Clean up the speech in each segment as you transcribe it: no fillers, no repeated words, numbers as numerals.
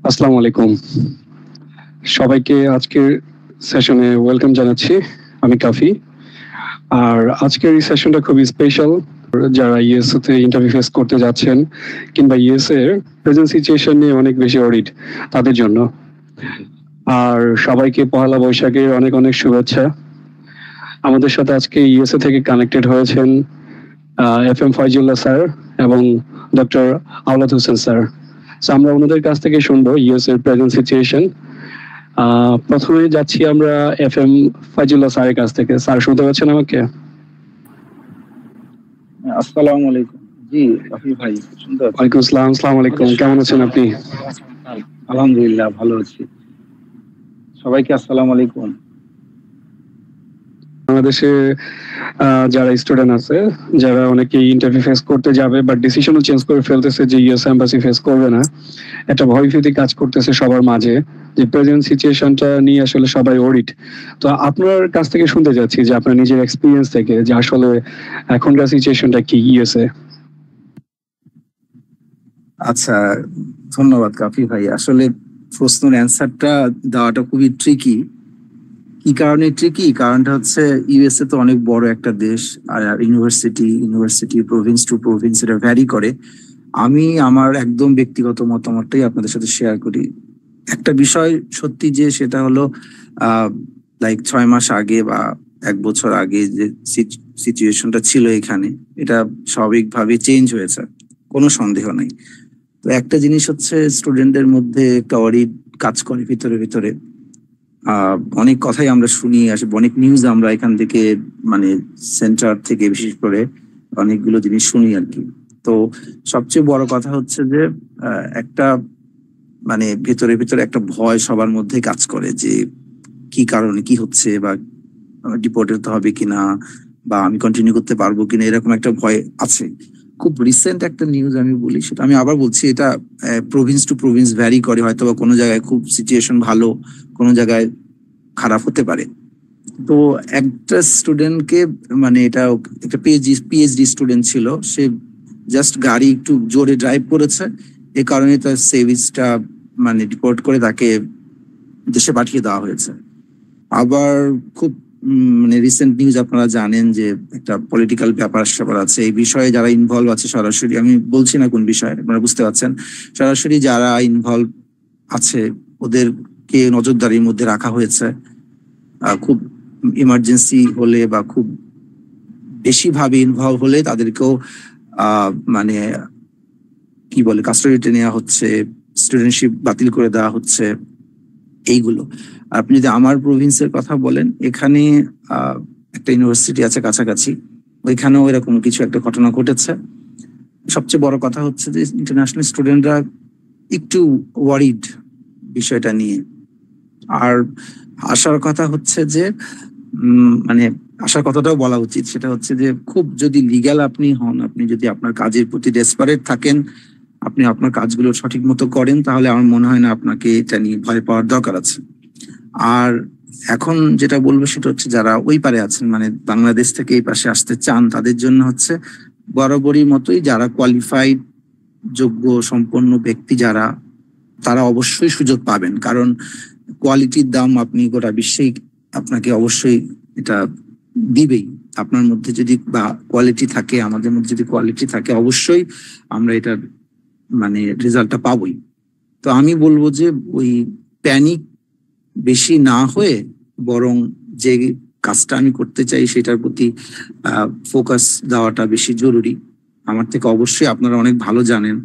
আসসালামু আলাইকুম। সবাইকে আজকের সেশনে ওয়েলকাম জানাচ্ছি। আমি কাফি। আর আজকের এই সেশনটা খুবই স্পেশাল। যারা ইউএসএ তে ইন্টারভিউ ফেস করতে যাচ্ছেন কিংবা ইউএসএ এর প্রেজেন্ট সিচুয়েশন নিয়ে অনেক বেশি অরিড তাদের জন্য। আর সবাইকে পহেলা বৈশাখের অনেক অনেক শুভেচ্ছা। আমাদের সাথে আজকে ইউএসএ থেকে কানেক্টেড হয়েছেন FM ফয়জুল্লাহ স্যার এবং ডক্টর আওলাদ হোসেন স্যার। সো আমরা ওনাদের কাছ থেকে শুনবো ইউএস এর প্রেজেন্ট সিচুয়েশন। প্রথমে যাচ্ছি আমরা FM ফয়জুল্লাহ স্যারের কাছ থেকে। স্যার শুনতে পাচ্ছেন আমাকে? আসসালামু আলাইকুম। জি রাফি ভাই শুনতে পাচ্ছি। ওয়ালাইকুম আসসালাম। আসসালামু আলাইকুম। কেমন আছেন আপনি? আলহামদুলিল্লাহ ভালো আছি। সবাইকে আসসালামু আলাইকুম। বাংলাদেশে যারা স্টুডেন্ট আছে, যারা অনেকে ইন্টারভিউ ফেস করতে যাবে বাট ডিসিশনও চেঞ্জ করে ফেলতেছে যে ইউএস এম্বাসি ফেস করবে না, একটা ভয়ভীতি কাজ করতেছে সবার মাঝে যে প্রেজেন্ট সিচুয়েশনটা নিয়ে আসলে সবাই ওরিড। তো আপনার কাছ থেকে শুনতে যাচ্ছি যে আপনার নিজের এক্সপিরিয়েন্স থেকে যে আসলে এখনকার সিচুয়েশনটা কি ইউএসএ। আচ্ছা, ধন্যবাদ কাফি ভাই। আসলে প্রশ্নের অ্যান্সারটা দেওয়াটা খুবই ট্রিকি। কি কারণে ট্রিকি? কারণটা হচ্ছে ইউএসএ তো অনেক বড় একটা দেশ, আর ইউনিভার্সিটি প্রভিন্স টু প্রভিন্স এটা ভ্যারি করে। আমি আমার একদম ব্যক্তিগত মতামতটাই আপনাদের সাথে শেয়ার করি। একটা বিষয় সত্যি যে সেটা হলো লাইক 6 মাস আগে বা 1 বছর আগে যে সিচুয়েশনটা ছিল এখানে, এটা স্বাভাবিকভাবে চেঞ্জ হয়েছে, কোনো সন্দেহ নাই। তো একটা জিনিস হচ্ছে স্টুডেন্টদের মধ্যে একটা অরিড কাজ করে ভিতরে ভিতরে। অনেক কথাই আমরা শুনি, আসে অনেক নিউজ আমরা এখান থেকে মানে সেন্টার থেকে বিশেষ করে অনেকগুলো জিনিস শুনি আর কি। তো সবচেয়ে বড় কথা হচ্ছে যে একটা মানে ভেতরে ভেতরে একটা ভয় সবার মধ্যে কাজ করে যে কি কারণে কি হচ্ছে, বা ডিপোর্ট হতে হবে কিনা, বা আমি কন্টিনিউ করতে পারবো কিনা, এরকম একটা ভয় আছে। খুব রিসেন্ট একটা নিউজ আমি বলি, সেটা আমি আবার বলছি, এটা প্রভিন্স টু প্রভিন্স ভ্যারি করে, হয়তো বা কোনো জায়গায় খুব সিচুয়েশন ভালো, কোনো জায়গায় খারাপ হতে পারে। তো একটা স্টুডেন্টকে মানে এটা একটা পিএইচডি স্টুডেন্ট ছিল, সে জাস্ট গাড়ি একটু জোরে ড্রাইভ করেছে, এ কারণে তার সেভিসটা মানে ডিপোর্ট করে তাকে দেশে পাঠিয়ে দেওয়া হয়েছে। আবার খুব মানে রিসেন্ট নিউজ আপনারা জানেন যে একটা পলিটিক্যাল ব্যাপার স্যাপার আছে, এই বিষয়ে যারা ইনভলভ আছে সরাসরি, আমি বলছি না কোন বিষয়ে, আপনারা বুঝতে পারছেন, সরাসরি যারা ইনভলভ আছে ওদেরকে নজরদারির মধ্যে রাখা হয়েছে। খুব ইমার্জেন্সি হলে বা খুব বেশি ভাবে ইনভলভ হলে তাদেরকেও মানে কি বলে কাস্টডিতে নেওয়া হচ্ছে, স্টুডেন্টশিপ বাতিল করে দেওয়া হচ্ছে, এইগুলো। আপনি যদি আমার প্রভিন্সের কথা বলেন, এখানে একটা ইউনিভার্সিটি আছে কাছাকাছি, ওইখানেও এরকম কিছু একটা ঘটনা ঘটেছে। সবচেয়ে বড় কথা হচ্ছে যে ইন্টারন্যাশনাল স্টুডেন্টরা একটু ওয়ারিড বিষয়টা নিয়ে। আর আশার কথা হচ্ছে যে মানে আশার কথাটাও বলা উচিত, সেটা হচ্ছে যে খুব যদি লিগ্যাল আপনি হন, আপনি যদি আপনার কাজের প্রতি ডেসপারেট থাকেন, আপনি আপনার কাজগুলো সঠিক মতো করেন, তাহলে আমার মনে হয় না আপনাকে এটা নিয়ে ভয় পাওয়ার দরকার আছে। আর এখন যেটা বলবো সেটা হচ্ছে যারা ওই পারে আছেন, মানে বাংলাদেশ থেকে এই পাশে আসতে চান, তাদের জন্য হচ্ছে বরাবরই মতোই যারা কোয়ালিফাইড যোগ্য সম্পন্ন ব্যক্তি যারা, তারা অবশ্যই সুযোগ পাবেন। কারণ কোয়ালিটির দাম আপনি গোটা বিশ্বেই আপনাকে অবশ্যই এটা দিবেই। আপনার মধ্যে যদি বা কোয়ালিটি থাকে, আমাদের মধ্যে যদি কোয়ালিটি থাকে, অবশ্যই আমরা এটা মানে রেজাল্টটা পাবোই। তো আমি বলবো যে ওই প্যানিক বেশি না হয়ে বরং যে কাজটা আমি করতে চাই সেটার প্রতি ফোকাস দেওয়াটা বেশি জরুরি। আমার থেকে অবশ্যই আপনারা অনেক ভালো জানেন,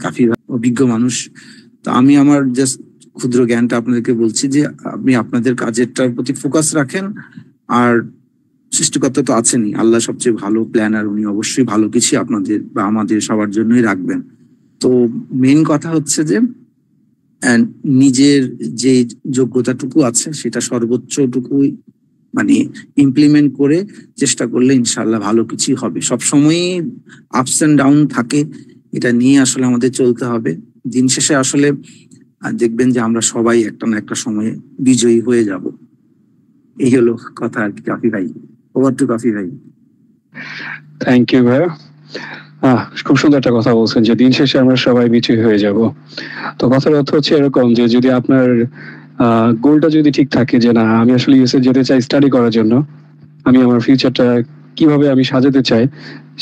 কাফি অভিজ্ঞ মানুষ। তো আমি আমার জাস্ট ক্ষুদ্র জ্ঞানটা আপনাদেরকে বলছি যে আপনি আপনাদের কাজেরটার প্রতি ফোকাস রাখেন। আর সৃষ্টিকর্তা তো আছেনই, আল্লাহ সবচেয়ে ভালো প্ল্যানার, উনি অবশ্যই ভালো কিছু আপনাদের বা আমাদের সবার জন্যই রাখবেন। তো মেইন কথা হচ্ছে যে নিজের যে যোগ্যতাটুকু আছে সেটা সর্বোচ্চটুকুই মানে ইমপ্লিমেন্ট করে চেষ্টা করলে ইনশাল্লাহ ভালো কিছু হবে। সবসময়ই আপস এন্ড ডাউন থাকে, এটা নিয়ে আসলে আমাদের চলতে হবে। দিন শেষে আসলে দেখবেন যে আমরা সবাই একটা না একটা সময়ে বিজয়ী হয়ে যাব। এই হলো কথা আর কি কাফি ভাই। ওভার টু কাফি ভাই। থ্যাংক ইউ ভাই। খুব সুন্দর একটা কথা বলছেন যে দিন শেষে আমরা সবাই বিচয় হয়ে যাব। তো কথার অর্থ হচ্ছে এরকম যে যদি আপনার গোলটা যদি ঠিক থাকে যে না আমি আসলে ইউএসএ যেতে চাই স্টাডি করার জন্য, আমি আমার ফিউচারটা কিভাবে আমি সাজাতে চাই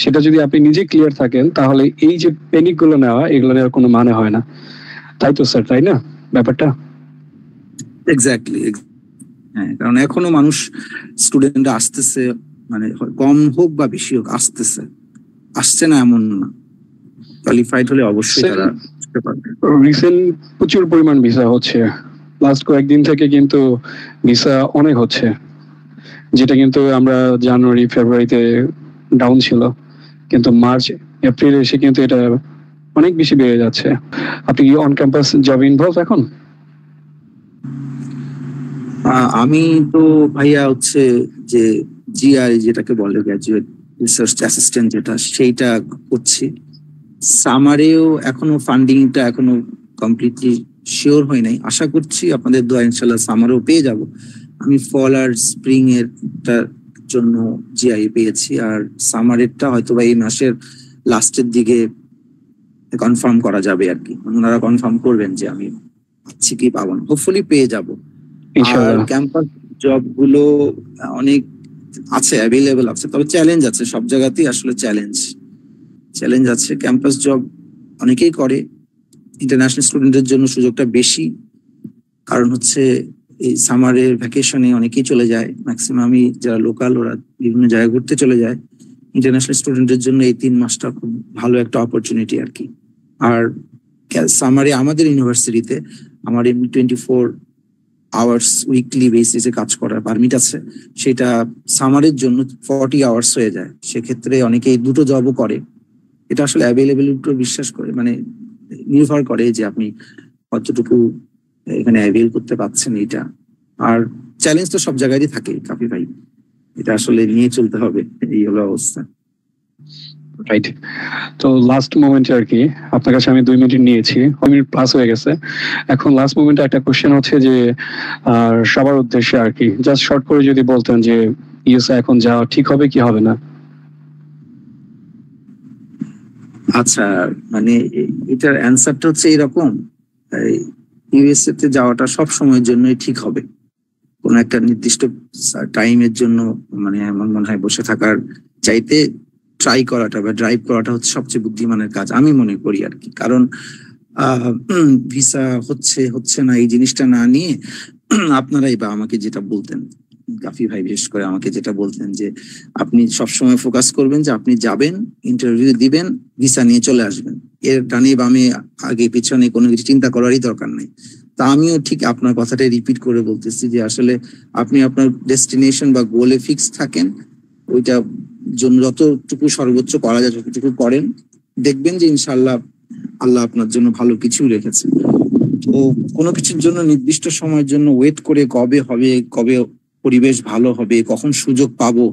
সেটা যদি আপনি নিজে ক্লিয়ার থাকেন, তাহলে এই যে পেনিক গুলো নেওয়া এগুলো নেওয়ার কোনো মানে হয় না। তাই তো স্যার, তাই না ব্যাপারটা? এক্স্যাক্টলি। হ্যাঁ, কারণ এখনো মানুষ স্টুডেন্টরা আসতেছে, মানে কম হোক বা বেশি হোক আসতেছে, আসছে না এমন না। কোয়ালিফাইড হলে অবশ্যই তারা আসতে পারবে। রিসেন্ট প্রচুর পরিমাণ ভিসা হচ্ছে, লাস্ট কয়েকদিন থেকে কিন্তু ভিসা অনেক হচ্ছে, যেটা কিন্তু আমরা জানুয়ারি ফেব্রুয়ারিতে ডাউন ছিল, কিন্তু মার্চ এপ্রিল এসে কিন্তু এটা অনেক বেশি বেড়ে যাচ্ছে। আপনি কি অন ক্যাম্পাস জব ইনভলভ এখন? আমি তো ভাইয়া হচ্ছে যে জিআই যেটাকে বলে গ্র্যাজুয়েট রিসার্চ অ্যাসিস্ট্যান্ট, যেটা সেইটা করছি। সামারেও এখনো ফান্ডিংটা এখনো কমপ্লিটলি শিওর হয় নাই, আশা করছি আপনাদের দোয়া ইনশাল্লাহ সামারেও পেয়ে যাব। আমি ফল আর স্প্রিং এর জন্য জিআই পেয়েছি, আর সামারেরটা হয়তো বা এই মাসের লাস্টের দিকে কনফার্ম করা যাবে আর কি। ওনারা কনফার্ম করবেন যে আমি পাচ্ছি কি পাবো না, হোপফুলি পেয়ে যাব। আর ক্যাম্পাস জব গুলো অনেক আছে, অ্যাভেলেবল আছে, তবে চ্যালেঞ্জ আছে সব জায়গাতেই। আসলে চ্যালেঞ্জ আছে। ক্যাম্পাস জব অনেকেই করে, ইন্টারন্যাশনাল স্টুডেন্টের জন্য সুযোগটা বেশি, কারণ হচ্ছে এই সামারের ভ্যাকেশনে অনেকেই চলে যায়। ম্যাক্সিমামই যারা লোকাল ওরা বিভিন্ন জায়গায় ঘুরতে চলে যায়। ইন্টারন্যাশনাল স্টুডেন্টের জন্য এই 3 মাসটা খুব ভালো একটা অপরচুনিটি আর কি। আর সামারে আমাদের ইউনিভার্সিটিতে আমার এমনি 24 আওয়ার্স উইকলি বেসিসে কাজ করার পারমিট আছে, সেটা সামারের জন্য 40 আওয়ার্স হয়ে যায়। সেক্ষেত্রে অনেকেই দুটো জবও করে। এটা আসলে অ্যাভেলেবিলিটির উপর বিশ্বাস করে, মানে নির্ভর করে যে আপনি কতটুকু এখানে অ্যাভেল করতে পারছেন এটা। আর চ্যালেঞ্জ তো সব জায়গায়ই থাকে কাফি ভাই, এটা আসলে নিয়ে চলতে হবে, এই হলো অবস্থা। রাইট। তো লাস্ট মোমেন্টে আর কি আপনার কাছে আমি 2 মিনিট নিয়েছি, 2 মিনিট প্লাস হয়ে গেছে। এখন লাস্ট মোমেন্টে একটা কোশ্চেন হচ্ছে যে সবার উদ্দেশ্যে আর কি জাস্ট শর্ট করে যদি বলতেন যে ইউএসএ এখন যাওয়া ঠিক হবে কি হবে না? আচ্ছা, মানে এটার অ্যান্সারটা হচ্ছে এরকম, ইউএসএ তে যাওয়াটা সব সময়ের জন্যই ঠিক হবে। কোন একটা নির্দিষ্ট টাইমের জন্য মানে আমার মনে হয় বসে থাকার চাইতে ট্রাই করাটা বা ড্রাইভ করাটা হচ্ছে সবচেয়ে বুদ্ধিমানের কাজ আমি মনে করি আর কি। কারণ ভিসা হচ্ছে না এই জিনিসটা না নিয়ে আপনারাই বা আমাকে যেটা বলতেন, কাফি ভাই বিশেষ করে আমাকে যেটা বলতেন যে আপনি সবসময় ফোকাস করবেন যে আপনি যাবেন, ইন্টারভিউ দিবেন, ভিসা নিয়ে চলে আসবেন। এর ডানে বামে আগে পিছনে কোনো কিছু চিন্তা করারই দরকার নেই। তা আমিও ঠিক আপনার কথাটাই রিপিট করে বলতেছি যে আসলে আপনি আপনার ডেস্টিনেশন বা গোলে ফিক্স থাকেন, ওইটা জন্য যতটুকু সর্বোচ্চ করা যায় যতটুকু করেন, দেখবেন যে ইনশাল্লাহ আল্লাহ আপনার জন্য ভালো কিছু রেখেছে। তো কোনো কিছুর জন্য নির্দিষ্ট সময়ের জন্য ওয়েট করে কবে হবে, কবে পরিবেশ ভালো হবে, কখন সুযোগ পাবো,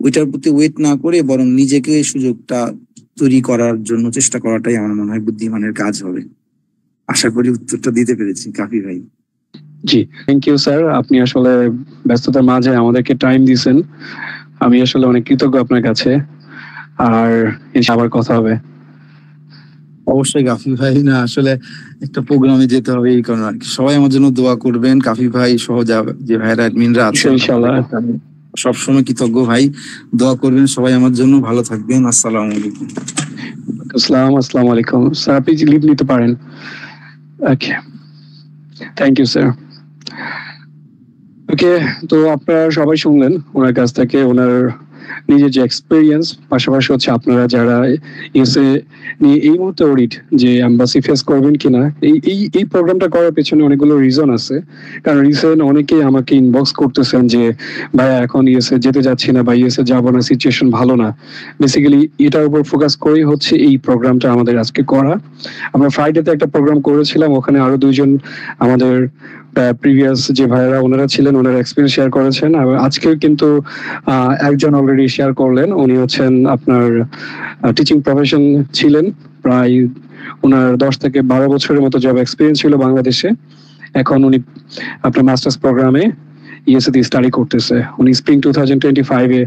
ওইটার প্রতি ওয়েট না করে বরং নিজেকে সুযোগটা তৈরি করার জন্য চেষ্টা করাটাই আমার মনে হয় বুদ্ধিমানের কাজ হবে। আশা করি উত্তরটা দিতে পেরেছি কাফি ভাই। জি, থ্যাংক ইউ স্যার। আপনি আসলে ব্যস্ততার মাঝে আমাদেরকে টাইম দিয়েছেন, আমি আসলে অনেক কৃতজ্ঞ আপনার কাছে। আর আবার কথা হবে। অবশ্যই কাফি ভাই, না আসলে একটা প্রোগ্রামে যেতে হবে এই কারণে আর কি। সবাই আমার জন্য দোয়া করবেন, কাফি ভাই সহ যে ভাইরা অ্যাডমিনরা আছেন ইনশাআল্লাহ সবসময় কৃতজ্ঞ ভাই, দোয়া করবেন সবাই আমার জন্য। ভালো থাকবেন। আসসালামু আলাইকুম। আসসালামু আলাইকুম স্যার, আপনি লিভ নিতে পারেন। ওকে, থ্যাংক ইউ স্যার। ওকে, তো আপনারা সবাই শুনলেন ওনার কাছ থেকে ওনার নিজের যে এক্সপিরিয়েন্স, পাশাপাশি হচ্ছে আপনারা যারা ইউএসএ নিয়ে এই মুহূর্তে অডিট যে এম্বাসি ফেস করবেন কিনা, এই প্রোগ্রামটা করার পেছনে অনেকগুলো রিজন আছে। কারণ রিসেন্ট অনেকেই আমাকে ইনবক্স করতেছেন যে ভাইয়া এখন ইউএসএ যেতে যাচ্ছি না বা ইউএসএ যাবো না, সিচুয়েশন ভালো না। বেসিক্যালি এটার উপর ফোকাস করেই হচ্ছে এই প্রোগ্রামটা আমাদের আজকে করা। আমরা ফ্রাইডেতে একটা প্রোগ্রাম করেছিলাম, ওখানে আরো 2 জন আমাদের প্রিভিয়াস যে ভাইয়েরা ওনারা ছিলেন ওনারা এক্সপিরিয়েন্স শেয়ার করেছেন। আর আজকেও কিন্তু একজন অলরেডি শেয়ার করলেন, উনি হচ্ছেন আপনার টিচিং প্রফেশন ছিলেন, প্রায় ওনার 10 থেকে 12 বছরের মতো জব এক্সপিরিয়েন্স ছিল বাংলাদেশে। এখন উনি আপনার মাস্টার্স প্রোগ্রামে ইউএসএ তে স্টাডি করতেছে। উনি স্প্রিং 2025-এ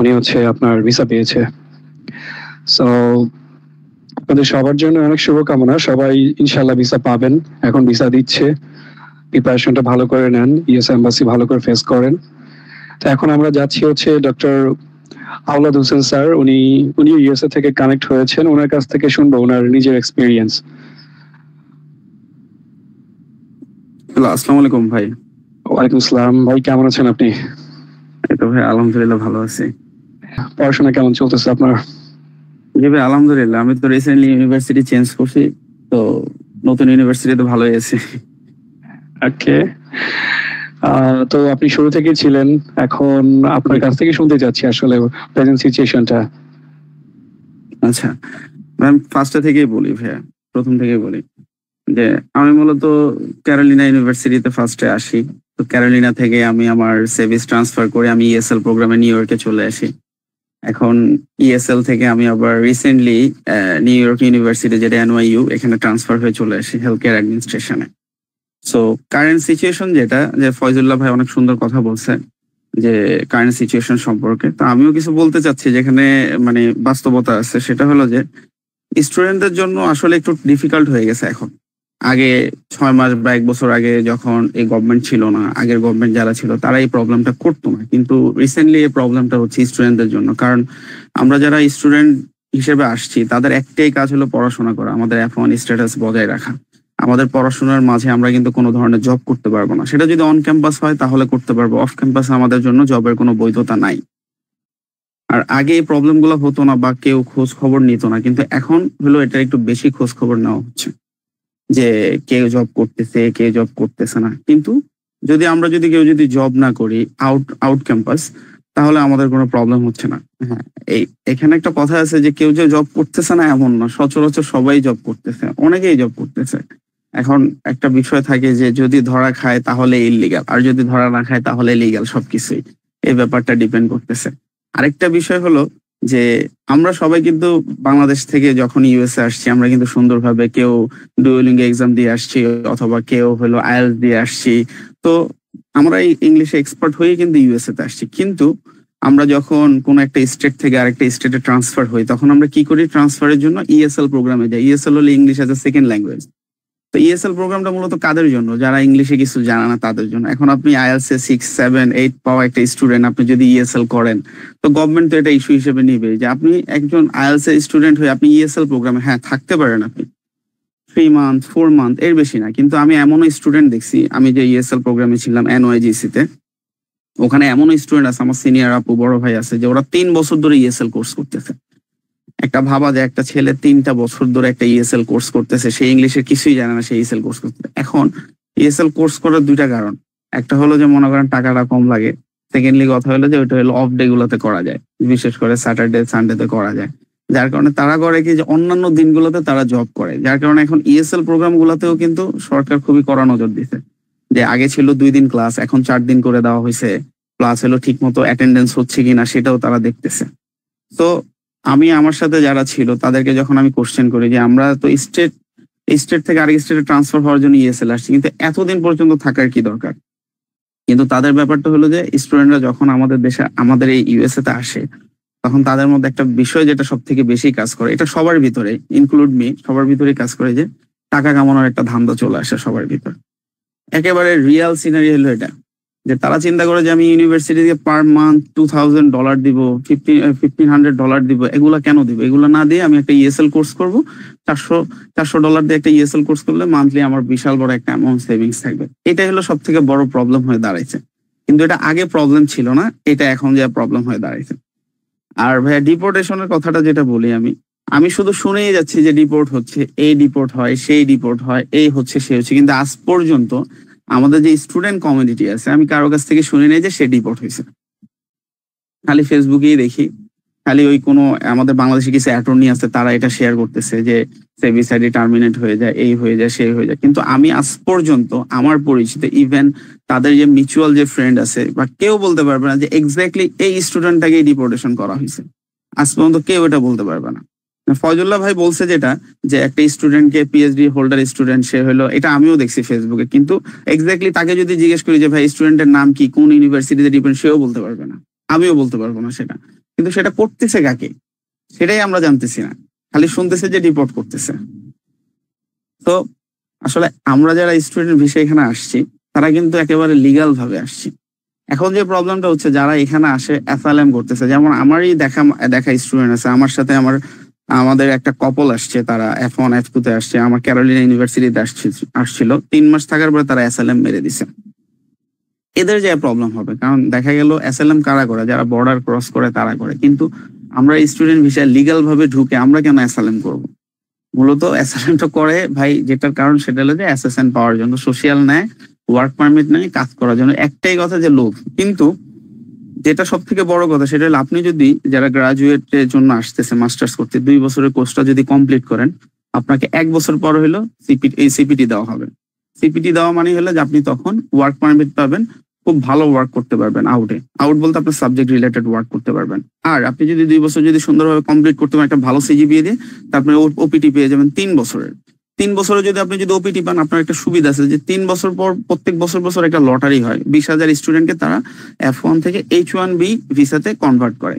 উনি হচ্ছে আপনার ভিসা পেয়েছে। সো আপনাদের সবার জন্য অনেক শুভকামনা। সবাই ইনশাল্লাহ ভিসা পাবেন, এখন ভিসা দিচ্ছে। প্রিপারেশনটা ভালো করে নেন, ইউএস এম্বাসি ভালো করে ফেস করেন। তো এখন আমরা যাচ্ছি হচ্ছে ডক্টর আওলাদ হোসেন স্যার, উনি ইউএসএ থেকে কানেক্ট হয়েছেন, ওনার কাছ থেকে শুনবো ওনার নিজের এক্সপিরিয়েন্স। হ্যালো, আসসালামু আলাইকুম ভাই। ওয়ালাইকুম আসসালাম ভাই, কেমন আছেন আপনি? এই তো ভাই আলহামদুলিল্লাহ ভালো আছি। পড়াশোনা কেমন চলতেছে আপনার? জি ভাই আলহামদুলিল্লাহ, আমি তো রিসেন্টলি ইউনিভার্সিটি চেঞ্জ করছি, তো নতুন ইউনিভার্সিটি তো ভালোই আছে। ওকে, তো আপনি শুরু থেকেই ছিলেন, এখন আপনার কাছ থেকে শুনতে চাচ্ছি আসলে প্রেজেন্ট সিচুয়েশনটা। আচ্ছা ম্যাম, ফার্স্টে থেকেই বলি ভাইয়া, প্রথম থেকেই বলি যে আমি মূলত ক্যারোলিনা ইউনিভার্সিটিতে ফার্স্টে আসি। তো ক্যারোলিনা থেকে আমি আমার সেভিস ট্রান্সফার করে আমি ইএসএল প্রোগ্রামে নিউ ইয়র্কে চলে আসি। এখন ইএসএল থেকে আমি আবার রিসেন্টলি নিউ ইয়র্ক ইউনিভার্সিটি, যেটা এনওয়াইইউ, এখানে ট্রান্সফার হয়ে চলে আসি হেলথ কেয়ার অ্যাডমিনিস্ট্রেশনে। সো কারেন্ট সিচুয়েশন যেটা, যে ফয়জুল্লাহ ভাই অনেক সুন্দর কথা বলছে যে কারেন্ট সিচুয়েশন সম্পর্কে, তো আমিও কিছু বলতে চাচ্ছি যেখানে মানে বাস্তবতা আছে। সেটা হলো যে স্টুডেন্টদের জন্য আসলে একটু ডিফিকাল্ট হয়ে গেছে এখন। আগে 6 মাস বা 1 বছর আগে যখন এই গভর্নমেন্ট ছিল না, আগের গভর্নমেন্ট যারা ছিল তারা এই প্রবলেমটা করতো না, কিন্তু রিসেন্টলি এই প্রবলেমটা হচ্ছে স্টুডেন্টদের জন্য। কারণ আমরা যারা স্টুডেন্ট হিসেবে আসছি তাদের একটাই কাজ হলো পড়াশোনা করা, আমাদের F1 স্ট্যাটাস বজায় রাখা। আমাদের পড়াশোনার মাঝে আমরা কিন্তু কোনো ধরনের জব করতে পারবো না। সেটা যদি অন ক্যাম্পাস হয় তাহলে করতে পারবো, অফ ক্যাম্পাসে আমাদের জন্য জবের কোনো বৈধতা নাই। আর আগে এই প্রবলেম গুলো হতো না বা কেউ খোঁজ খবর নিত না, কিন্তু এখন হলো এটা একটু বেশি খোঁজ খবর নেওয়া হচ্ছে যে কেউ জব করতেছে, কেউ জব করতেছে না। কিন্তু যদি কেউ যদি জব না করি আউট ক্যাম্পাস, তাহলে আমাদের কোনো প্রবলেম হচ্ছে না। হ্যাঁ, এখানে একটা কথা আছে যে কেউ যে জব করতেছে না এমন না, সচরাচর সবাই জব করতেছে, অনেকেই জব করতেছে। এখন একটা বিষয় থাকে যে যদি ধরা খায় তাহলে ইললিগাল, আর যদি ধরা না খায় তাহলে লিগাল, সবকিছুই এই ব্যাপারটা ডিপেন্ড করতেছে। আরেকটা বিষয় হলো যে আমরা সবাই কিন্তু বাংলাদেশ থেকে যখন ইউএসএ আসছি, আমরা কিন্তু সুন্দরভাবে কেউ ডুয়োলিঙ্গো এক্সাম দিয়ে আসছি, অথবা কেউ হলো আইএলটিএস দিয়ে আসছি। তো আমরা এই ইংলিশে এক্সপার্ট হয়ে কিন্তু ইউএসএ তে আসছি। কিন্তু আমরা যখন কোন একটা স্টেট থেকে আরেকটা স্টেটে ট্রান্সফার হই, তখন আমরা কি করি? ট্রান্সফারের জন্য ইএসএল প্রোগ্রামে যাই। ইএসএল হলো English as a second language. তো ইএসএল প্রোগ্রামটা মূলত কাদের জন্য? যারা ইংলিশে কিছু জানে না তাদের জন্য। এখন আপনি আইএলটিএস এ 6, 7, 8 পাওয়া একটা স্টুডেন্ট, আপনি যদি ইএসএল করেন, তো গভর্নমেন্ট তো এটা ইস্যু হিসেবে নিবে যে আপনি একজন আইএলটিএস এর স্টুডেন্ট হয়ে আপনি ইএসএল প্রোগ্রামে হ্যাঁ থাকতে পারেন, আপনি 3 মান্থ 4 মান্থ এর বেশি না। কিন্তু আমি এমনও স্টুডেন্ট দেখছি, আমি যে ইএসএল প্রোগ্রামে ছিলাম এনওয়াইজিসি তে, ওখানে এমনও স্টুডেন্ট আছে, আমার সিনিয়র আপু বড় ভাই আছে, যে ওরা 3 বছর ধরে ইএসএল কোর্স করতেছে। একটা ভাবা যায়, একটা ছেলে 3টা বছর ধরে একটা ইএসএল কোর্স করতেছে, সে ইংলিশের কিছুই জানে না, সে ইএসএল কোর্স করতেছে। এখন ইএসএল কোর্স করার 2টা কারণ। একটা হলো যে মনে করেন টাকাটা কম লাগে, সেকেন্ডলি কথা হলো যে ওইটা হলো অফ ডে গুলোতে করা যায়, বিশেষ করে স্যাটারডে সানডেতে করা যায়। যার কারণে তারা করে কি, যে অন্যান্য দিনগুলোতে তারা জব করে। যার কারণে এখন ইএসএল প্রোগ্রাম গুলোতেও কিন্তু সরকার খুবই কড়া নজর দিছে, যে আগে ছিল 2 দিন ক্লাস, এখন 4 দিন করে দেওয়া হয়েছে। প্লাস হলো ঠিক মতো অ্যাটেন্ডেন্স হচ্ছে কিনা সেটাও তারা দেখতেছে। তো আমি আমার সাথে যারা ছিল তাদেরকে যখন আমি কোশ্চেন করি যে আমরা তো স্টেট থেকে আরেক স্টেটে ট্রান্সফার হওয়ার জন্য ইএসএল আসছি, কিন্তু এতদিন পর্যন্ত থাকার কি দরকার? কিন্তু তাদের ব্যাপারটা হলো যে স্টুডেন্টরা যখন আমাদের দেশে, আমাদের এই ইউএসএ তে আসে, তখন তাদের মধ্যে একটা বিষয় যেটা সব থেকে বেশি কাজ করে, এটা সবার ভিতরে ইনক্লুড মি, সবার ভিতরে কাজ করে, যে টাকা কামানোর একটা ধান্দা চলে আসে সবার ভিতর। একেবারে রিয়াল সিনারি হলো এটা, যে তারা চিন্তা করে যে আমি ইউনিভার্সিটি থেকে পার মান্থ $2000 দিব, $1500 দিব। এগুলা কেন দিব? এগুলো না দিয়ে আমি একটা ইএসএল কোর্স করবো, $400 দিয়ে একটা ইএসএল কোর্স করলে মান্থলি আমার বিশাল বড় একটা অ্যামাউন্ট সেভিংস থাকবে। এটাই হলো সব থেকে বড় প্রবলেম হয়ে দাঁড়াইছে। কিন্তু এটা আগে প্রবলেম ছিল না, এটা এখন যে প্রবলেম হয়ে দাঁড়াইছে। আর ভাইয়া ডিপোর্টেশনের কথাটা যেটা বলি, আমি শুধু শুনেই যাচ্ছি যে ডিপোর্ট হচ্ছে, এই ডিপোর্ট হয়, সেই ডিপোর্ট হয়, এই হচ্ছে, সে হচ্ছে, কিন্তু আজ পর্যন্ত আমাদের যে স্টুডেন্ট কমিউনিটি আছে, আমি কারো কাছ থেকে শুনি নাই যে সে ডিপোর্ট হয়েছে। খালি ফেসবুকেই দেখি, খালি ওই কোনো আমাদের বাংলাদেশে কিছু অ্যাটর্নি আছে তারা এটা শেয়ার করতেছে যে সেভিস আইডি টার্মিনেট হয়ে যায়, এই হয়ে যায়, সেই হয়ে যায়। কিন্তু আমি আজ পর্যন্ত আমার পরিচিত, ইভেন তাদের যে মিউচুয়াল যে ফ্রেন্ড আছে, বা কেউ বলতে পারবে না যে এক্স্যাক্টলি এই স্টুডেন্টটাকে ডিপোর্টেশন করা হয়েছে। আজ পর্যন্ত কেউ এটা বলতে পারবে না। ফয়জুল্লাহ ভাই বলছে যেটা, যে একটা স্টুডেন্টকে, পিএইচডি হোল্ডার স্টুডেন্ট সে হলো, এটা আমিও দেখছি ফেসবুকে। কিন্তু এক্স্যাক্টলি তাকে যদি জিজ্ঞেস করি যে ভাই স্টুডেন্টের নাম কি, কোন ইউনিভার্সিটিতে ডিপেন্ড, সেও বলতে পারবে না, আমিও বলতে পারবো না সেটা। কিন্তু সেটা করতেছে কাকে, সেটাই আমরা জানতেছি না। খালি শুনতেছে যে রিপোর্ট করতেছে। তো আসলে আমরা যারা স্টুডেন্ট ভিসা এখানে আসছি তারা কিন্তু একেবারে লিগাল ভাবে আসছি। এখন যে প্রবলেমটা হচ্ছে যারা এখানে আসে অ্যাসাইলাম করতেছে, যেমন আমারই দেখা স্টুডেন্ট আছে, আমার সাথে আমাদের একটা কপল আসছে, তারা F1 F2 তে আসছে, আমার ক্যারোলিনা ইউনিভার্সিটিতে আসছিল 3 মাস থাকার পরে তারা অ্যাসাইলাম মেরে দিছে। এদের যে প্রবলেম হবে, কারণ দেখা গেল অ্যাসাইলাম কারা করে, যারা বর্ডার ক্রস করে তারা করে, কিন্তু আমরা স্টুডেন্ট ভিসা লিগাল ভাবে ঢুকে আমরা কেন অ্যাসাইলাম করব? মূলত অ্যাসাইলামটা করে ভাই যেটার কারণ সেটা হলো যে অ্যাসেসেন্ট পাওয়ার জন্য, সোশ্যাল নেয়, ওয়ার্ক পারমিট নেয়, কাজ করার জন্য। একটাই কথা যে লোভ। কিন্তু যেটা সব থেকে বড় কথা সেটা হলো আপনি যদি যারা গ্রাজুয়েটের জন্য আসতেছে মাস্টার্স করতে 2 বছরের কোর্সটা যদি কমপ্লিট করেন, আপনাকে 1 বছর পর হলো সিপিটি দেওয়া হবে। সিপিটি দেওয়া মানে হলো যে আপনি তখন ওয়ার্ক পারমিট পাবেন, খুব ভালো ওয়ার্ক করতে পারবেন আউট বলতে আপনার সাবজেক্ট রিলেটেড ওয়ার্ক করতে পারবেন। আর আপনি যদি 2 বছর যদি সুন্দরভাবে কমপ্লিট করতে পারেন, একটা ভালো সিজিপিএ দিয়ে, তারপরে ওপিটি পেয়ে যাবেন 3 বছরের। 3 বছরে যদি আপনি ওপিটি পান, আপনার একটা সুবিধা আছে যে 3 বছর পর প্রত্যেক বছর একটা লটারি হয়, 20,000 স্টুডেন্টকে তারা F1 থেকে H1B ভিসাতে কনভার্ট করে।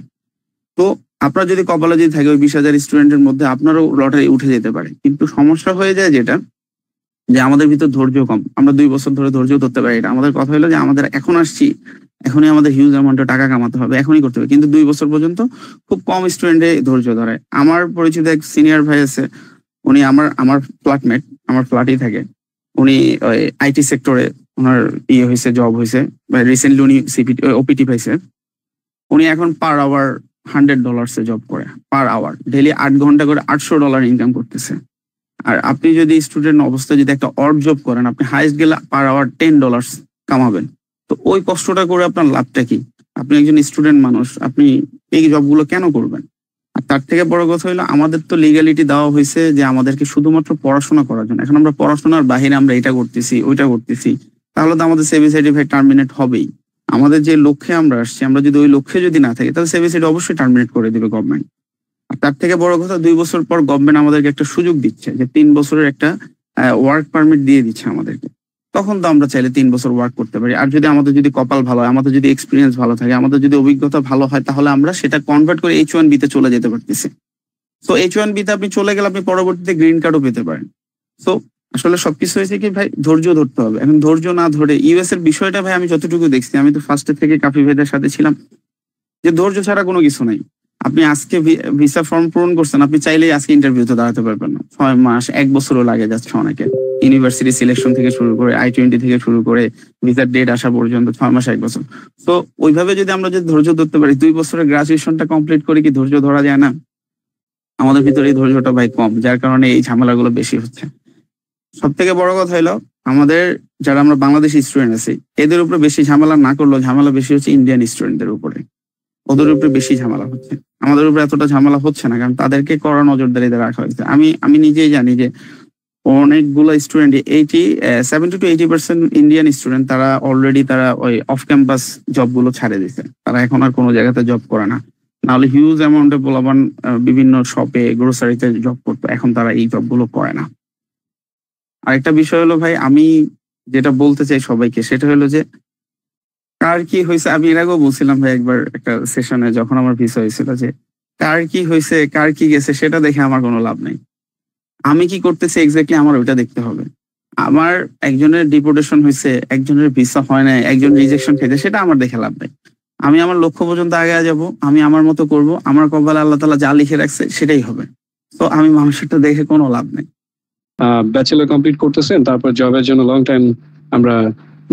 তো আপনার যদি কপালে যদি থাকে ওই 20,000 স্টুডেন্টের মধ্যে আপনারও লটারি উঠে যেতে পারে। কিন্তু সমস্যা হয়ে যায় যেটা যে আমাদের ভিতর ধৈর্য কম, আমরা 2 বছর ধরে ধৈর্য ধরতে পারি না। আমাদের কথা হলো যে আমাদের এখন আসছি, এখনই আমাদের হিউজ অ্যামাউন্টে টাকা কামাতে হবে, এখনই করতে হবে। কিন্তু 2 বছর পর্যন্ত খুব কম স্টুডেন্টে ধৈর্য ধরে। আমার পরিচিত এক সিনিয়র ভাই আছে, উনি আমার ফ্ল্যাটমেট, আমার ফ্ল্যাটেই থাকে। উনি আইটি সেক্টরে ওনার হয়েছে, জব হয়েছে, রিসেন্টলি উনি ওপিটি পাইছে। উনি এখন পার আওয়ার $100 জব করে, পার আওয়ার ডেইলি 8 ঘন্টা করে $800 ইনকাম করতেছে। আর আপনি যদি স্টুডেন্ট অবস্থায় যদি একটা অড জব করেন, আপনি হাইস্ট গেলে পার আওয়ার $10 কামাবেন। তো ওই কষ্টটা করে আপনার লাভটা কি? আপনি একজন স্টুডেন্ট মানুষ, আপনি এই জবগুলো কেন করবেন? আর তার থেকে বড় কথা হলো আমাদের তো লিগ্যালিটি দেওয়া হয়েছে যে আমাদেরকে শুধুমাত্র পড়াশোনা করার জন্য। এখন আমরা পড়াশোনার বাহিরে আমরা এটা করতেছি ওইটা করতেছি, তাহলে তো আমাদের সেভি সার্টিফিকেট টার্মিনেট হবেই। আমাদের যে লক্ষ্যে আমরা আসছি, আমরা যদি ওই লক্ষ্যে যদি না থাকি, তাহলে সেভি সার্টিফিকেট অবশ্যই টার্মিনেট করে দিবে গভর্নমেন্ট। আর তার থেকে বড় কথা 2 বছর পর গভর্নমেন্ট আমাদেরকে একটা সুযোগ দিচ্ছে যে 3 বছরের একটা ওয়ার্ক পারমিট দিয়ে দিচ্ছে আমাদেরকে। তখন তো আমরা চাইলে 3 বছর ওয়ার্ক করতে পারি। আর যদি আমাদের যদি কপাল ভালো হয়, আমাদের যদি এক্সপিরিয়েন্স ভালো থাকে, আমাদের যদি অভিজ্ঞতা ভালো হয়, তাহলে আমরা সেটা কনভার্ট করে H1B তে চলে যেতে পারতেছি। তো H1B তে আপনি চলে গেলে আপনি পরবর্তীতে গ্রিন কার্ডও পেতে পারেন। তো আসলে সবকিছু হয়েছে কি ভাই, ধৈর্য ধরতে হবে। এখন ধৈর্য না ধরে ইউএস এর বিষয়টা ভাই আমি যতটুকু দেখছি, আমি তো ফার্স্টের থেকে কাফি ভাইদের সাথে ছিলাম, যে ধৈর্য ছাড়া কোনো কিছু নাই। আপনি আজকে ভিসা ফর্ম পূরণ করছেন, আপনি চাইলেই আজকে ইন্টারভিউতে দাঁড়াতে পারবেন না। 6 মাস 1 বছরও লাগে যাচ্ছে অনেকে, ইউনিভার্সিটি সিলেকশন থেকে শুরু করে I-20 থেকে শুরু করে ভিসার ডেট আসা পর্যন্ত 6 মাস 1 বছর। তো ওইভাবে যদি আমরা যদি ধৈর্য ধরতে পারি, 2 বছরের গ্রাজুয়েশনটা কমপ্লিট করে কি ধৈর্য ধরা যায় না? আমাদের ভিতরে এই ধৈর্যটা ভাই কম, যার কারণে এই ঝামেলাগুলো বেশি হচ্ছে। সব থেকে বড় কথা হলো আমাদের যারা আমরা বাংলাদেশি স্টুডেন্ট আছি, এদের উপরে বেশি ঝামেলা না করলেও ঝামেলা বেশি হচ্ছে ইন্ডিয়ান স্টুডেন্টদের উপরে। ওদের উপরে বেশি ঝামেলা হচ্ছে, আমাদের উপরে এতটা ঝামেলা হচ্ছে না, কারণ তাদেরকে কড়া নজরদারিতে রাখা হয়েছে। আমি নিজেই জানি যে অনেকগুলো স্টুডেন্ট 70 to 80% ইন্ডিয়ান স্টুডেন্ট তারা অলরেডি তারা ওই অফ ক্যাম্পাস জব গুলো ছাড়ে দিছে, তারা এখন আর কোনো জায়গাতে জব করে না। নাহলে হিউজ অ্যামাউন্টে বলবান বিভিন্ন শপে গ্রোসারিতে জব করতো, এখন তারা এই জব গুলো করে না। আরেকটা বিষয় হলো ভাই, আমি যেটা বলতে চাই সবাইকে সেটা হলো যে কার কি হয়েছে, আমি এর আগেও বলছিলাম ভাই একবার একটা সেশনে যখন আমার ভিসা হয়েছিল, যে কার কি হয়েছে কার কি গেছে সেটা দেখে আমার কোনো লাভ নেই। আমি কি করতেছি এক্স্যাক্টলি আমার ওইটা দেখতে হবে। আমার একজনের ডিপোর্টেশন হয়েছে, একজনের ভিসা হয় না, একজন রিজেকশন খেয়েছে, সেটা আমার দেখে লাভ নেই। আমি আমার লক্ষ্য পর্যন্ত আগে যাব, আমি আমার মতো করব, আমার কপালে আল্লাহ তাআলা যা লিখে রাখছে সেটাই হবে। তো আমি মানুষেরটা দেখে কোনো লাভ নেই। ব্যাচেলর কমপ্লিট করতেছেন, তারপর জবের জন্য লং টাইম আমরা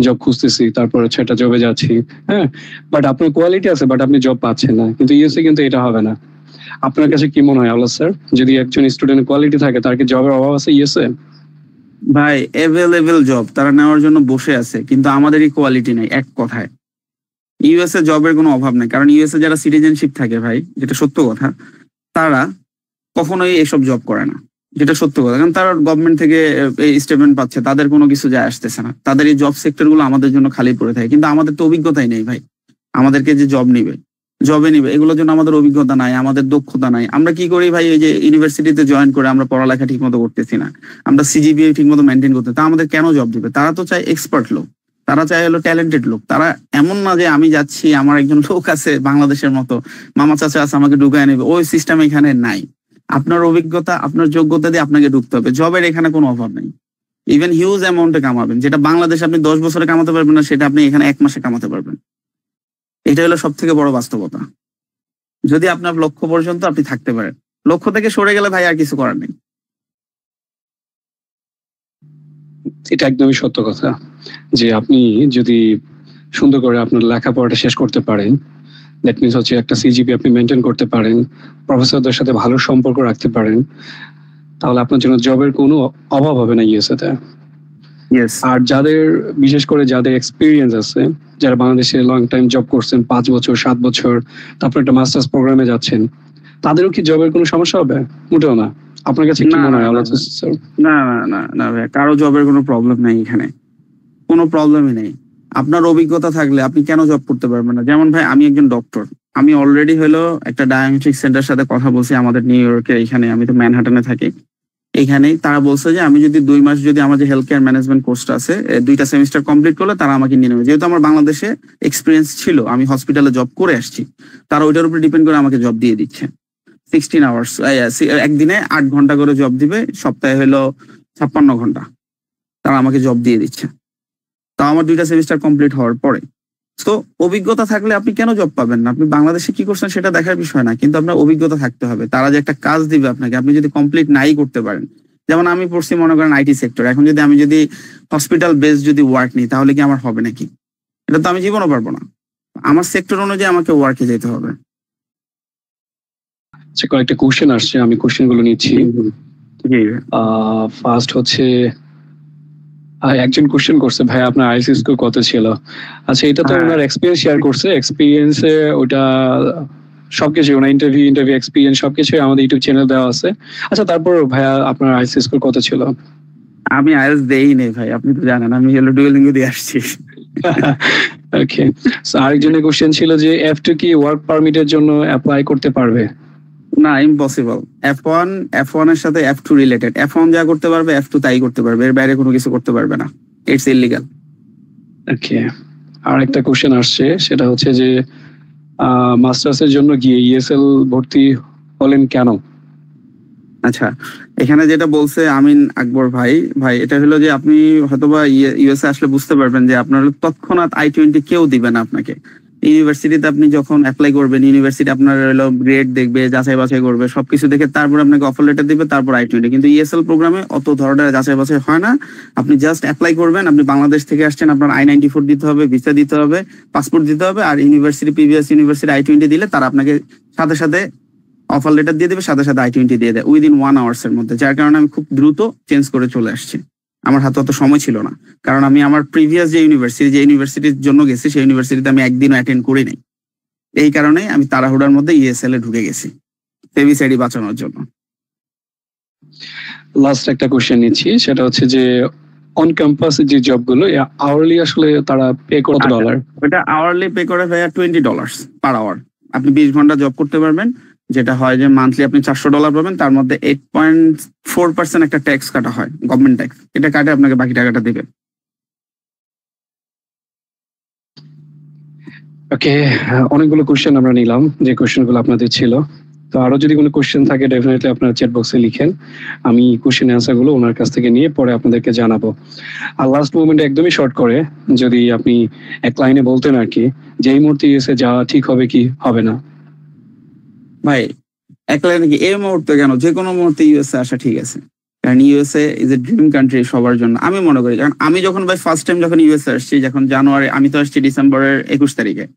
জব খুঁজতেছি, তারপর সেটা জবে যাচ্ছি, হ্যাঁ, বাট আপনার কোয়ালিটি আছে, বাট আপনি জব পাচ্ছেন না। কিন্তু ইউএসএ কিন্তু এটা হবে না। আপনার কাছে কি মনে হয় আল্লাহ স্যার, যদি একজন স্টুডেন্টের কোয়ালিটি থাকে, তার কি জবের অভাব আছে ইউএসএ? ভাই অ্যাভেলেবেল জব তারা নেওয়ার জন্য বসে আছে, কিন্তু আমাদেরই কোয়ালিটি নাই। এক কথায় ইউএসএ জবের কোনো অভাব নেই, কারণ ইউএসএ যারা সিটিজেনশিপ থাকে ভাই, যেটা সত্য কথা, তারা কখনোই এসব জব করে না, যেটা সত্য কথা। কারণ তারা গভর্নমেন্ট থেকে এই স্টেটমেন্ট পাচ্ছে, তাদের কোনো কিছু যায় আসতেছে না, তাদের এই জব সেক্টর গুলো আমাদের জন্য খালি পড়ে থাকে। কিন্তু আমাদের তো অভিজ্ঞতাই নেই ভাই, আমাদেরকে যে জবে নিবে এগুলোর জন্য আমাদের অভিজ্ঞতা নাই, আমাদের দক্ষতা নাই। আমরা কি করি ভাই, এই যে ইউনিভার্সিটিতে জয়েন করে আমরা পড়ালেখা ঠিক মতো করতেছি না, আমরা সিজিপিএ ঠিক মতো মেনটেন করতে, তা আমাদের কেন জব দিবে? তারা তো চায় এক্সপার্ট লোক, তারা চায় হলো ট্যালেন্টেড লোক। তারা এমন না যে আমি যাচ্ছি আমার একজন লোক আছে বাংলাদেশের মতো, মামা চাচা আছে আমাকে ঢুকায় নেবে, ওই সিস্টেম এখানে নাই। আপনার অভিজ্ঞতা, আপনার যোগ্যতা দিয়ে আপনাকে ঢুকতে হবে। জবের এখানে কোনো অভাব নেই। ইভেন হিউজ অ্যামাউন্টে কামাবেন, যেটা বাংলাদেশে আপনি 10 বছরে কামাতে পারবেন না, সেটা আপনি এখানে 1 মাসে কামাতে পারবেন। এটা হলো সব থেকে বড় বাস্তবতা। যদি আপনার লক্ষ্য পর্যন্ত আপনি থাকতে পারেন, লক্ষ্য থেকে সরে গেলে ভাই আর কিছু করার নেই। এটা একদমই সত্য কথা যে আপনি যদি সুন্দর করে আপনার লেখাপড়াটা শেষ করতে পারেন, দ্যাট মিনস হচ্ছে একটা সিজিপি আপনি মেনটেন করতে পারেন, প্রফেসরদের সাথে ভালো সম্পর্ক রাখতে পারেন, তাহলে আপনার জন্য জবের কোনো অভাব হবে না ইউএসএ তে। আর যাদের বিশেষ করে যাদের এক্সপিরিয়েন্স আছে, যারা বাংলাদেশে লং টাইম জব করছেন 5 বছর 7 বছর, তারপর একটা মাস্টার্স প্রোগ্রামে যাচ্ছেন, তাদেরও কি জবের কোনো সমস্যা হবে? মোটেও না। আপনার কাছে কি মনে হয়? না না না না ভাই, কারো জবের কোনো প্রবলেম নাই এখানে, কোনো প্রবলেমই নেই। আপনার অভিজ্ঞতা থাকলে আপনি কেন জব করতে পারবেন না? যেমন ভাই, আমি একজন ডক্টর, আমি অলরেডি হলো একটা ডায়াগনস্টিক সেন্টার সাথে কথা বলছি আমাদের নিউ ইয়র্কে, এখানে আমি তো ম্যানহাটনে থাকি। এইখানেই তারা বলছে যে আমি যদি 2 মাস যদি আমার যে হেলথ কেয়ার ম্যানেজমেন্ট কোর্সটা আছে 2টা সেমিস্টার কমপ্লিট করলে তারা আমাকে নিয়ে নেবে। যেহেতু আমার বাংলাদেশে এক্সপিরিয়েন্স ছিল, আমি হসপিটালে জব করে আসছি, তারা ওইটার উপরে ডিপেন্ড করে আমাকে জব দিয়ে দিচ্ছে। 16 আওয়ার্স, একদিনে 8 ঘন্টা করে জব দিবে, সপ্তাহে হলো 56 ঘন্টা তারা আমাকে জব দিয়ে দিচ্ছে, তাও আমার 2টা সেমিস্টার কমপ্লিট হওয়ার পরে। তো অভিজ্ঞতা থাকলে আপনি কেন জব পাবেন না? আপনি বাংলাদেশে কি করছেন সেটা দেখার বিষয় না, কিন্তু আপনার অভিজ্ঞতা থাকতে হবে। তারা যে একটা কাজ দিবে আপনাকে, আপনি যদি কমপ্লিট নাই করতে পারেন, যেমন আমি পড়ছি মনে করেন আইটি সেক্টর, এখন যদি আমি যদি হসপিটাল বেস যদি ওয়ার্ক নিই, তাহলে কি আমার হবে নাকি? এটা তো আমি জীবনও পারবো না। আমার সেক্টর অনুযায়ী আমাকে ওয়ার্কে যেতে হবে। কয়েকটা কোশ্চেন আসছে, আমি কোশ্চেন গুলো নিচ্ছি। ফার্স্ট হচ্ছে একজন কোশ্চেন করছে, ভাই আপনার আইসি স্কোর কত ছিল? আচ্ছা, এটা তো ওনার এক্সপিরিয়েন্স শেয়ার করছে, এক্সপিরিয়েন্সে ওটা সবকিছু ওনার ইন্টারভিউ এক্সপিরিয়েন্স সবকিছু আমাদের ইউটিউব চ্যানেল দেওয়া আছে। আচ্ছা, তারপর ভাইয়া আপনার আইসি স্কোর কত ছিল? আমি আইএলটিএস দেই নেই ভাই, আপনি তো জানেন আমি হলো ডুয়োলিঙ্গো দিয়ে আসছি। ওকে, সো আরেকজনের কোশ্চেন ছিল যে F2 কি ওয়ার্ক পারমিটের জন্য অ্যাপ্লাই করতে পারবে? না, ইম্পসিবল। F1 এর সাথে F2 রিলেটেড। F1 যা করতে পারবে F2 তাই করতে পারবে, এর বাইরে কোনো কিছু করতে পারবে না। It's illegal. ওকে, আর একটা কোশ্চেন আসছে, সেটা হচ্ছে যে মাস্টার্স এর জন্য গিয়ে ইএসএল ভর্তি হলেন কেন? আচ্ছা, এখানে যেটা বলছে আমিন আকবর ভাই, এটা হলো যে আপনি হয়তোবা ইউএসএ আসলে বুঝতে পারবেন যে আপনার তৎক্ষণাৎ I-20 কেউ দিবে না আপনাকে। ইউনিভার্সিটিতে আপনি যখন অ্যাপ্লাই করবেন, ইউনিভার্সিটি আপনার হলো গ্রেড দেখবে, যাচাই বাছাই করবে, সবকিছু দেখে তারপর আপনাকে অফার লেটার দিবে, তারপর I-20। কিন্তু ইএসএল প্রোগ্রামে অত ধরনের যাচাই বাছাই হয় না। আপনি জাস্ট অ্যাপ্লাই করবেন, আপনি বাংলাদেশ থেকে আসছেন, আপনার I-94 দিতে হবে, ভিসা দিতে হবে, পাসপোর্ট দিতে হবে, আর ইউনিভার্সিটি প্রিভিয়াস ইউনিভার্সিটি I-20 দিলে তারা আপনাকে সাথে সাথে অফার লেটার দিয়ে দেবে, সাথে সাথে I-20 দিয়ে দেয় উইদিন 1 আওয়ার্স এর মধ্যে। যার কারণে আমি খুব দ্রুত চেঞ্জ করে চলে আসছি, আমার হাতে অত সময় ছিল না। কারণ আমি আমার প্রিভিয়াস যে ইউনিভার্সিটির জন্য গেছি, সেই ইউনিভার্সিটিতে আমি একদিনও অ্যাটেন্ড করি নাই। এই কারণে আমি তাড়াহুড়ার মধ্যে ইএসএল এ ঢুকে গেছি ফেভিসাইডি বাঁচানোর জন্য। লাস্ট একটা কোশ্চেন নিচ্ছি, সেটা হচ্ছে যে অন ক্যাম্পাস যে জবগুলো আওয়ারলি আসলে তারা পে কত ডলার? ওটা আওয়ারলি পে করে ভাইয়া $20 পার আওয়ার। আপনি 20 ঘন্টা জব করতে পারবেন, যেটা হয় যে মান্থলি আপনি $400 পাবেন। তার মধ্যে 8.4% একটা ট্যাক্স কাটা হয়, গভর্নমেন্ট ট্যাক্স। এটা কাটে আপনাকে বাকি টাকাটা দিবে। ওকে, অনেকগুলো কোশ্চেন আমরা নিলাম, যে কোশ্চেনগুলো আপনাদের ছিল। তো আরো যদি কোনো কোশ্চেন থাকে ডেফিনেটলি আপনারা চ্যাট বক্সে লিখেন, আমি কোশ্চেন অ্যান্সার গুলো ওনার কাছ থেকে নিয়ে পরে আপনাদেরকে জানাবো। আর লাস্ট মোমেন্টে একদমই শর্ট করে যদি আপনি এক লাইনে বলতেন আর কি, যে এই মুহূর্তে এসে যাওয়া ঠিক হবে কি হবে না? ভাই এক লাইনে কি, এই মুহূর্তে কেন, যে কোনো মুহূর্তে ইউএসএ আসা ঠিক আছে। কারণ USA is a dream country সবার জন্য আমি মনে করি। কারণ আমি যখন ভাই ফার্স্ট টাইম যখন ইউএসএ আসছি, যখন জানুয়ারি, আমি তো আসছি ডিসেম্বরের 21 তারিখে।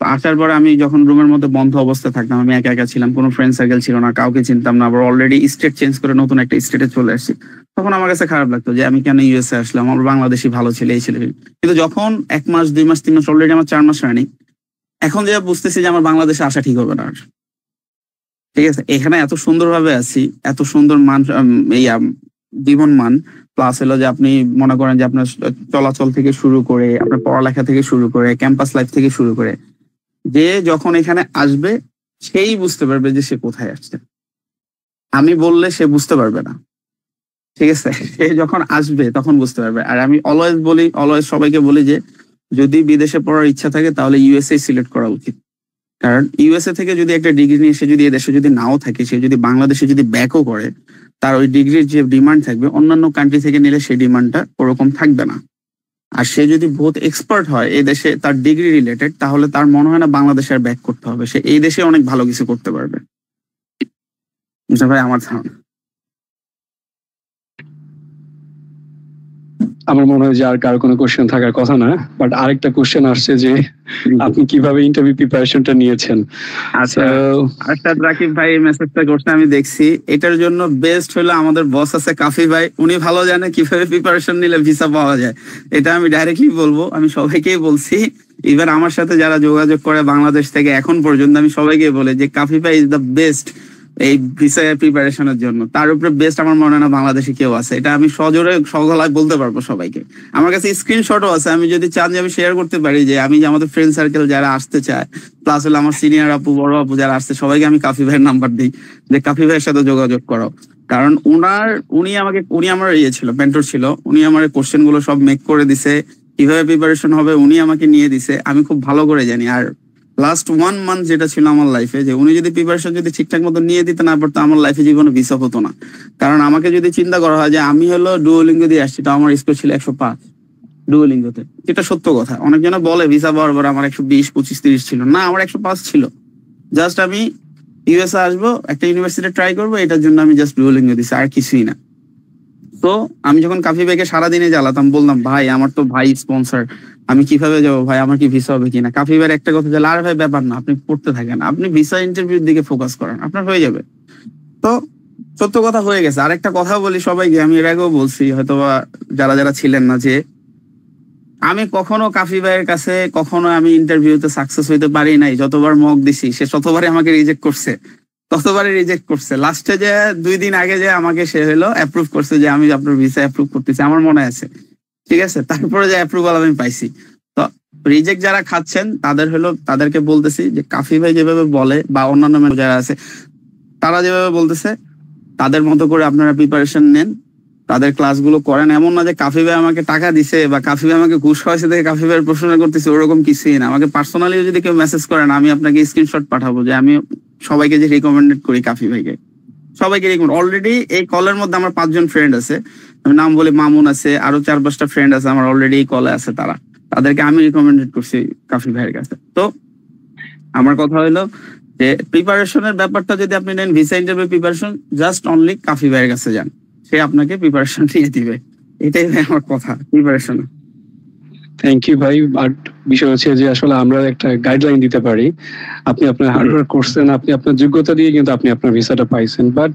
তো আসার পরে আমি যখন রুমের মধ্যে বন্ধ অবস্থায় থাকতাম, আমি একা একা ছিলাম, কোনো ফ্রেন্ড সার্কেল ছিল না, কাউকে চিনতাম না, আবার অলরেডি স্টেট চেঞ্জ করে নতুন একটা স্টেটে চলে আসছি। তখন আমার কাছে খারাপ লাগতো যে আমি কেন ইউএসএ আসলাম, আমার বাংলাদেশি ভালো ছিল, এই ছিল। কিন্তু যখন 1 মাস 2 মাস 3 মাস, অলরেডি আমার 4 মাস হয়নি, এখন যে বুঝতেছি যে আমার বাংলাদেশে আসা ঠিক হবে না আর। ঠিক আছে, এখানে এত সুন্দরভাবে আছি, এত সুন্দর মান, জীবন মান, প্লাস হলো যে আপনি মনে করেন যে আপনার চলাচল থেকে শুরু করে, আপনার পড়ালেখা থেকে শুরু করে, ক্যাম্পাস লাইফ থেকে শুরু করে, যে যখন এখানে আসবে সেই বুঝতে পারবে যে সে কোথায় আসছে। আমি বললে সে বুঝতে পারবে না। ঠিক আছে, সে যখন আসবে তখন বুঝতে পারবে। আর আমি অলওয়েজ সবাইকে বলি যে যদি বিদেশে পড়ার ইচ্ছা থাকে তাহলে ইউএসএ সিলেক্ট করা উচিত। কারণ ইউএসএ থেকে যদি একটা ডিগ্রি নিয়ে সে যদি এদেশে যদি নাও থাকে, সে যদি বাংলাদেশে যদি ব্যাকও করে, তার ওই ডিগ্রির যে ডিমান্ড থাকবে অন্যান্য কান্ট্রি থেকে নিলে সেই ডিমান্ডটা ওরকম থাকবে না। আর সে যদি বহুত এক্সপার্ট হয় এই দেশে তার ডিগ্রি রিলেটেড, তাহলে তার মনে হয় না বাংলাদেশে আর ব্যাক করতে হবে, সে এই দেশে অনেক ভালো কিছু করতে পারবে। বুঝতে ভাই আমার ধারণা। আমার মনে হয় যে আর কারো কোনো কোশ্চেন থাকার কথা না, বাট আরেকটা কোশ্চেন আসছে যে আপনি কিভাবে ইন্টারভিউ প্রিপারেশনটা নিয়েছেন। আচ্ছা, আরশাদ রাকিব ভাই মেসেজটা করতে আমি দেখছি। এটার জন্য বেস্ট হলো আমাদের বস আছে কাফি ভাই, উনি ভালো জানে কিভাবে প্রিপারেশন নিলে ভিসা পাওয়া যায়। এটা আমি ডাইরেক্টলি বলবো, আমি সবাইকেই বলছি, ইভেন আমার সাথে যারা যোগাযোগ করে বাংলাদেশ থেকে এখন পর্যন্ত আমি সবাইকে বলে যে কাফি ভাই ইজ দ্য বেস্ট এই ভিসা প্রিপারেশনের জন্য। তার উপরে বেস্ট আমার মনে হয় না বাংলাদেশে কেউ আছে, এটা আমি সজোরে সগলায় বলতে পারবো সবাইকে। আমার কাছে স্ক্রিনশটও আছে, আমি যদি চান যে আমি শেয়ার করতে পারি যে আমি যে আমাদের ফ্রেন্ড সার্কেল যারা আসতে চায়, প্লাস হলো আমার সিনিয়র আপু বড় আপু যারা আসছে, সবাইকে আমি কাফি ভাইয়ের নাম্বার দিই যে কাফি ভাইয়ের সাথে যোগাযোগ করো। কারণ উনি আমার ছিল মেন্টর ছিল, উনি আমার কোশ্চেন গুলো সব মেক করে দিছে, কিভাবে প্রিপারেশন হবে উনি আমাকে নিয়ে দিছে, আমি খুব ভালো করে জানি। আর লাস্ট 1 মান্থ যেটা ছিল আমার লাইফে, যে উনি যদি প্রিপারেশন যদি ঠিকঠাক মতো নিয়ে দিতে না পারতো, আমার লাইফে জীবনে ভিসা হতো না। কারণ আমাকে যদি চিন্তা করা হয় যে আমি হলো ডুওলিঙ্গো দিয়ে আসছি, তো আমার স্কোর ছিল 105 ডুওলিঙ্গোতে, যেটা সত্য কথা। অনেকজন বলে ভিসা পাওয়ার পর আমার 120, 25, 30 ছিল না, আমার 105 ছিল। জাস্ট আমি ইউএসএ আসবো, একটা ইউনিভার্সিটি ট্রাই করবো, এটার জন্য আমি জাস্ট ডুওলিঙ্গো দিছি, আর কিছুই না। তো আমি যখন কাফি ভাইকে সারাদিনে জ্বালাতাম, বললাম ভাই আমার তো ভাই স্পন্সর, আমি কিভাবে যাবো ভাই, আমার কি ভিসা হবে কিনা। কাফি ভাইয়ের একটা কথা, আর ভাই ব্যাপার না, আপনি পড়তে থাকেন, আপনি ভিসা ইন্টারভিউর দিকে ফোকাস করেন, আপনার হয়ে যাবে। তো সত্য কথা হয়ে গেছে। আরেকটা কথা বলি সবাইকে, আমি এর আগেও বলছি, হয়তোবা যারা যারা ছিলেন না, যে আমি কখনো কাফি ভাইয়ের কাছে কখনো আমি ইন্টারভিউতে সাকসেস হইতে পারি নাই। যতবার মক দিছি সে ততবারই আমাকে রিজেক্ট করছে, ততবারই রিজেক্ট করছে। লাস্টে যে 2 দিন আগে যে আমাকে সে হলো অ্যাপ্রুভ করছে যে আমি আপনার ভিসা অ্যাপ্রুভ করতেছি, আমার মনে আছে, ঠিক আছে। তারপরে যে অ্যাপ্রুভাল আমি পাইছি। তো রিজেক্ট যারা খাচ্ছেন তাদেরকে বলতেছি যে কাফি ভাই যেভাবে বলে বা অন্যান্য যারা আছে তারা যেভাবে বলতেছে, তাদের মতো করে আপনারা প্রিপারেশন নেন, তাদের ক্লাসগুলো করেন। এমন না যে কাফি ভাই আমাকে টাকা দিছে বা কাফি ভাই আমাকে ঘুষ খাওয়াইছে দেখে কাফি ভাইয়ের প্রশ্ন করতেছে, ওরকম কিছুই না। আমাকে পার্সোনালি যদি কেউ মেসেজ করেন, আমি আপনাকে স্ক্রিনশট পাঠাবো যে আমি সবাইকে যে রিকমেন্ডেড করি কাফি ভাইকে, সবাইকে রিকমেন্ড। অলরেডি এই কলের মধ্যে আমার 5 জন ফ্রেন্ড আছে, আমি নাম বলি, মামুন আছে, আরো 4-5টা ফ্রেন্ড আছে আমার অলরেডি এই কলে আছে, তাদেরকে আমি রিকমেন্ডেড করছি কাফি ভাইয়ের কাছে। তো আমার কথা হলো যে প্রিপারেশনের ব্যাপারটা যদি আপনি নেন, visa interview preparation, just only Kafi ভাইয়ের কাছে যান, সে আপনাকে প্রিপারেশন নিয়ে দিবে। এটাই আমার কথা প্রিপারেশন। থ্যাংক ইউ ভাই। বাট বিষয় হচ্ছে যে আসলে আমরা একটা গাইডলাইন দিতে পারি, আপনি আপনার হার্ডওয়ার্ক করছেন, আপনি আপনার যোগ্যতা দিয়ে কিন্তু আপনি আপনার ভিসাটা পাইছেন, বাট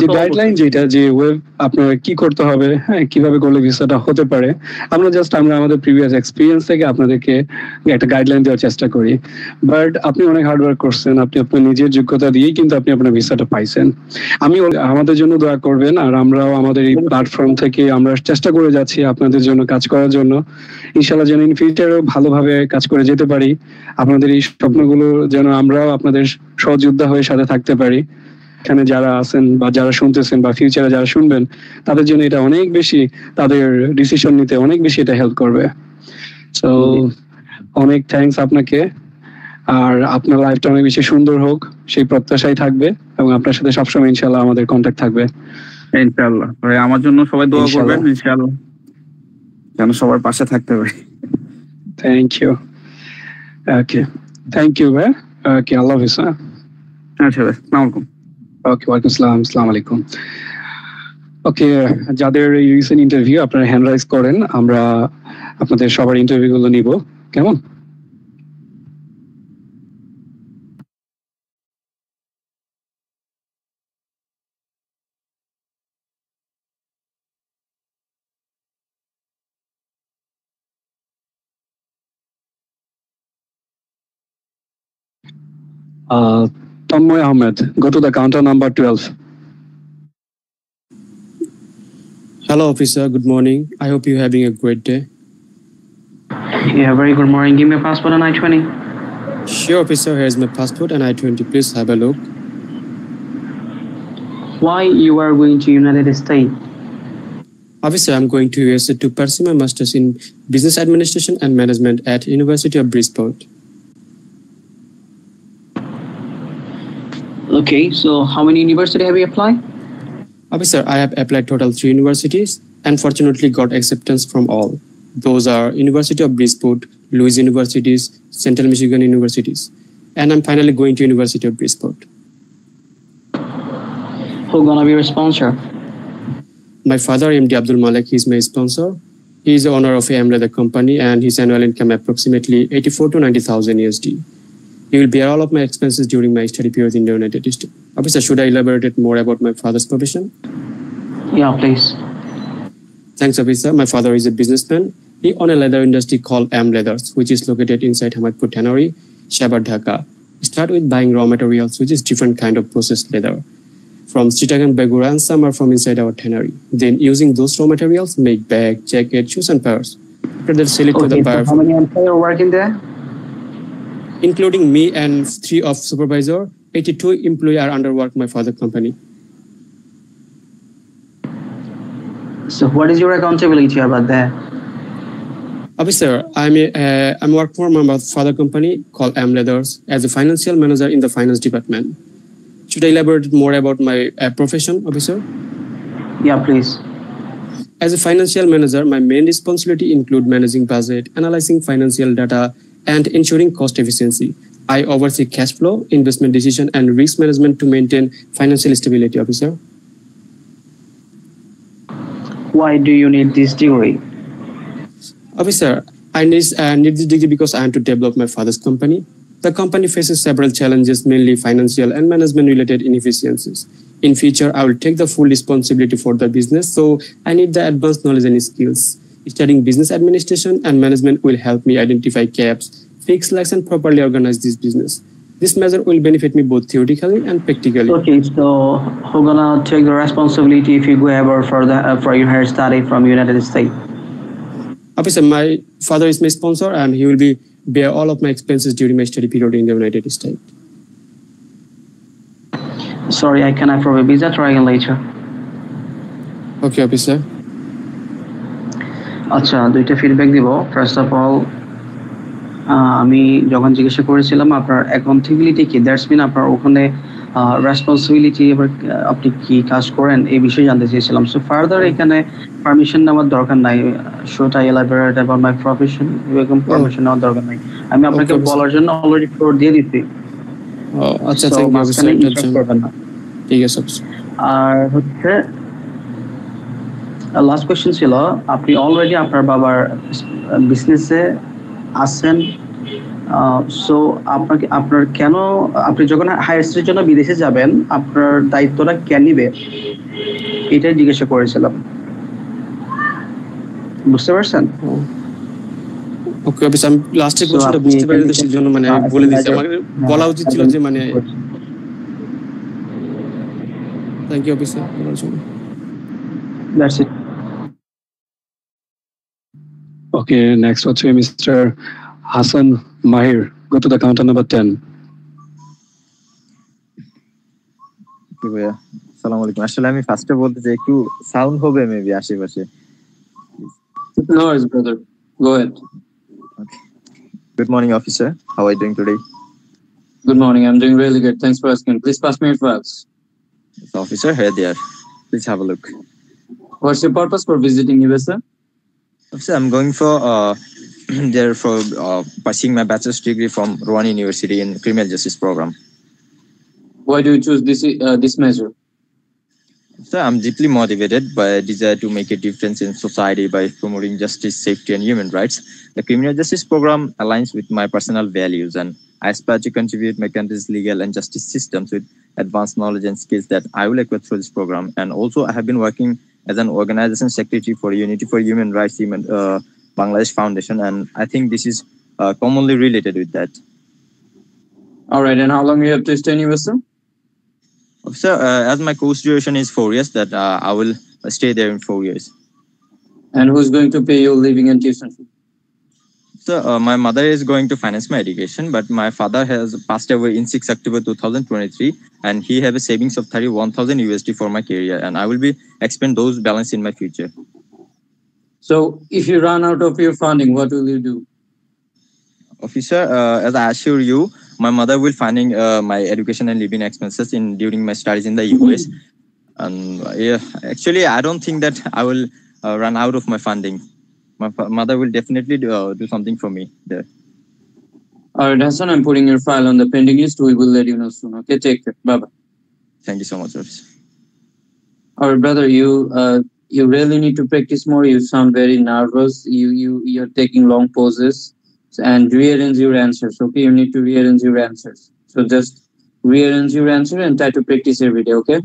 যে গাইডলাইন যেটা যে ওয়েব আপনার কি করতে হবে, হ্যাঁ কিভাবে করলে ভিসাটা হতে পারে, আমরা আমাদের প্রিভিয়াস এক্সপিরিয়েন্স থেকে আপনাদেরকে একটা গাইডলাইন দেওয়ার চেষ্টা করি। বাট আপনি অনেক হার্ডওয়ার্ক করছেন, আপনি আপনার নিজের যোগ্যতা দিয়েই কিন্তু আপনি আপনার ভিসাটা পাইছেন। আমাদের জন্য দোয়া করবেন, আর আমরাও আমাদের এই প্ল্যাটফর্ম থেকে আমরা চেষ্টা করে যাচ্ছি আপনাদের জন্য কাজ করার জন্য। ইনশাআল্লাহ যেন ইন ফিউচারেও ভালোভাবে কাজ করে যেতে পারি, আপনাদের এই স্বপ্নগুলো যেন আমরাও আপনাদের সহযোদ্ধা হয়ে সাথে থাকতে পারি। এখানে যারা আছেন বা যারা শুনতেছেন বা ফিউচারে যারা শুনবেন, তাদের জন্য এটা অনেক বেশি, তাদের ডিসিশন নিতে অনেক বেশি এটা হেল্প করবে। সো অনেক থ্যাঙ্কস আপনাকে, আর আপনার লাইফটা অনেক বেশি সুন্দর হোক সেই প্রত্যাশাই থাকবে, এবং আপনার সাথে সবসময় ইনশাআল্লাহ আমাদের কন্ট্যাক্ট থাকবে। ইনশাআল্লাহ ভাই, আমার জন্য সবাই দোয়া করবেন ইনশাআল্লাহ, যেন সবার পাশে থাকতে পারি। Thank you. Okay, thank you ভাই। ওকে, আল্লাহ হাফেজ। আচ্ছা ভাই, আসসালামু আলাইকুম। ওকে, ওয়ালাইকুম আসসালাম, আসসালামু আলাইকুম। ওকে, যাদের রিসেন্ট ইন্টারভিউ আপনারা হ্যান্ড রাইজ করেন, আমরা আপনাদের সবার ইন্টারভিউ গুলো নিব, কেমন? Tanmoy Ahmed, go to the counter number 12. Hello, officer. Good morning. I hope you're having a great day. Yeah, very good morning. Give me a passport and I-20. Sure, officer. Here's my passport and I-20. Please have a look. Why you are going to United States? Officer, I'm going to USA to pursue my master's in Business Administration and Management at University of Bridgeport. Okay, so how many university have you applied? Officer, I have applied total 3 universities and fortunately got acceptance from all. Those are University of Bridgeport, Louis Universities, Central Michigan Universities, and I'm finally going to University of Bridgeport. Who gonna be your sponsor? My father, MD Abdul Malik, he's my sponsor. He is the owner of AM Leather Company and his annual income approximately 84 to 90,000 USD. He will bear all of my expenses during my study period in the United States. Officer, should I elaborate more about my father's profession? Yeah, please. Thanks, officer. My father is a businessman. He owns a leather industry called AM Leathers, which is located inside Hamadpur Tannery, Shabar, Dhaka. Start with buying raw materials, which is different kind of processed leather from Chittagong, Begura, and some are from inside our tannery. Then using those raw materials, make bag, jacket, shoes, and purse. After that, sell it to the buyer. So how many employees are working there? Including me and 3 of supervisor, 82 employees are under work my father company. So what is your accountability about that? Officer, I'm work for my father company called AM Leathers as a financial manager in the finance department. Should I elaborate more about my profession, officer? Yeah, please. As a financial manager, my main responsibility include managing budget, analyzing financial data, and ensuring cost efficiency. I oversee cash flow, investment decision, and risk management to maintain financial stability, officer. Why do you need this degree? Officer, I need this degree because I want to develop my father's company. The company faces several challenges, mainly financial and management-related inefficiencies. In future, I will take the full responsibility for the business, so I need the advanced knowledge and skills. Studying business administration and management will help me identify gaps, fix lacks, and properly organize this business. This measure will benefit me both theoretically and practically. Okay, so who gonna take the responsibility if you go ever for your higher study from United States? Officer, my father is my sponsor and he will bear all of my expenses during my study period in the United States. Sorry, I cannot approve a visa. Try again later. Okay, officer. আচ্ছা, দুইটা feedback দিব। First of all, আমি যখন জিজ্ঞাসা করেছিলাম আপনার accountability কি, that's mean আপনার ওখানে রেসপন্সিবিলিটি এবার আপনি কি কাজ করেন এই বিষয়ে জানতে চেয়েছিলাম। সো ফার্দার এখানে পারমিশন নেওয়ার দরকার নাই। Should I elaborate about my profession, এরকম পারমিশন নেওয়ার দরকার নাই। আমি আপনাকে বলার জন্য অলরেডি ফ্লোর দিয়ে দিচ্ছি। আচ্ছা, থ্যাংক ইউ অফিসার। করবেন না, ঠিক আছে। আর হচ্ছে লাস্ট কোয়েশ্চেন ছিল, আপনি অলরেডি আপনার বাবার বিজনেসে আছেন, সো আপনি যখন হায়ার স্টাডির জন্য বিদেশে যাবেন আপনার দায়িত্বটা কে নিবে এটাই জিজ্ঞাসা করেছিলাম, বুঝতে পারছেন? ওকে অফিসার, আমি লাস্টের কোশ্চেনটা বুঝতে পারিনি তো সেজন্য মানে বলে দিয়েছি, আমাকে বলা উচিত ছিল যে মানে। থ্যাংক ইউ অফিসার বলার জন্য। That's it. Okay, next what's Mr. Hassan Mahir. Go to the counter number 10. আসসালামু আলাইকুম। আসলে আমি ফার্স্টে বলতে চাই একটু সাউন্ড হবে মেবি আশেপাশে। No worries, brother. Go ahead. Okay. Good morning, officer. How are you doing today? Good morning. I'm doing really good. Thanks for asking. Please pass me your files. Yes, officer, here they are. Please have a look. What's your purpose for visiting USA? Officer, I'm going for there for pursuing my bachelor's degree from Rowan University in Criminal Justice Program. Why do you choose this major? So I'm deeply motivated by a desire to make a difference in society by promoting justice, safety, and human rights. The Criminal Justice Program aligns with my personal values, and I aspire to contribute my country's legal and justice systems with advanced knowledge and skills that I will acquire through this program. And also, I have been working as an organization secretary for Unity for Human Rights Bangladesh Foundation, and I think this is commonly related with that. All right, and how long you have to stay in USA? So, as my course duration is 4 years, that I will stay there in 4 years. And who's going to pay your living and tuition fee? So, my mother is going to finance my education, but my father has passed away in 6 October 2023, and he have a savings of 31,000 USD for my career, and I will be expend those balance in my future. So, if you run out of your funding, what will you do? Officer, as I assure you, my mother will funding my education and living expenses during my studies in the US. And yeah, actually, I don't think that I will run out of my funding. My mother will definitely do something for me there. All right, Hassan, I'm putting your file on the pending list. We will let you know soon. Okay, take care. Bye-bye. Thank you so much, officer. All right, brother, you really need to practice more. You sound very nervous. You're taking long pauses and rearrange your answers. Okay, you need to rearrange your answers. So just rearrange your answer and try to practice every day. Okay.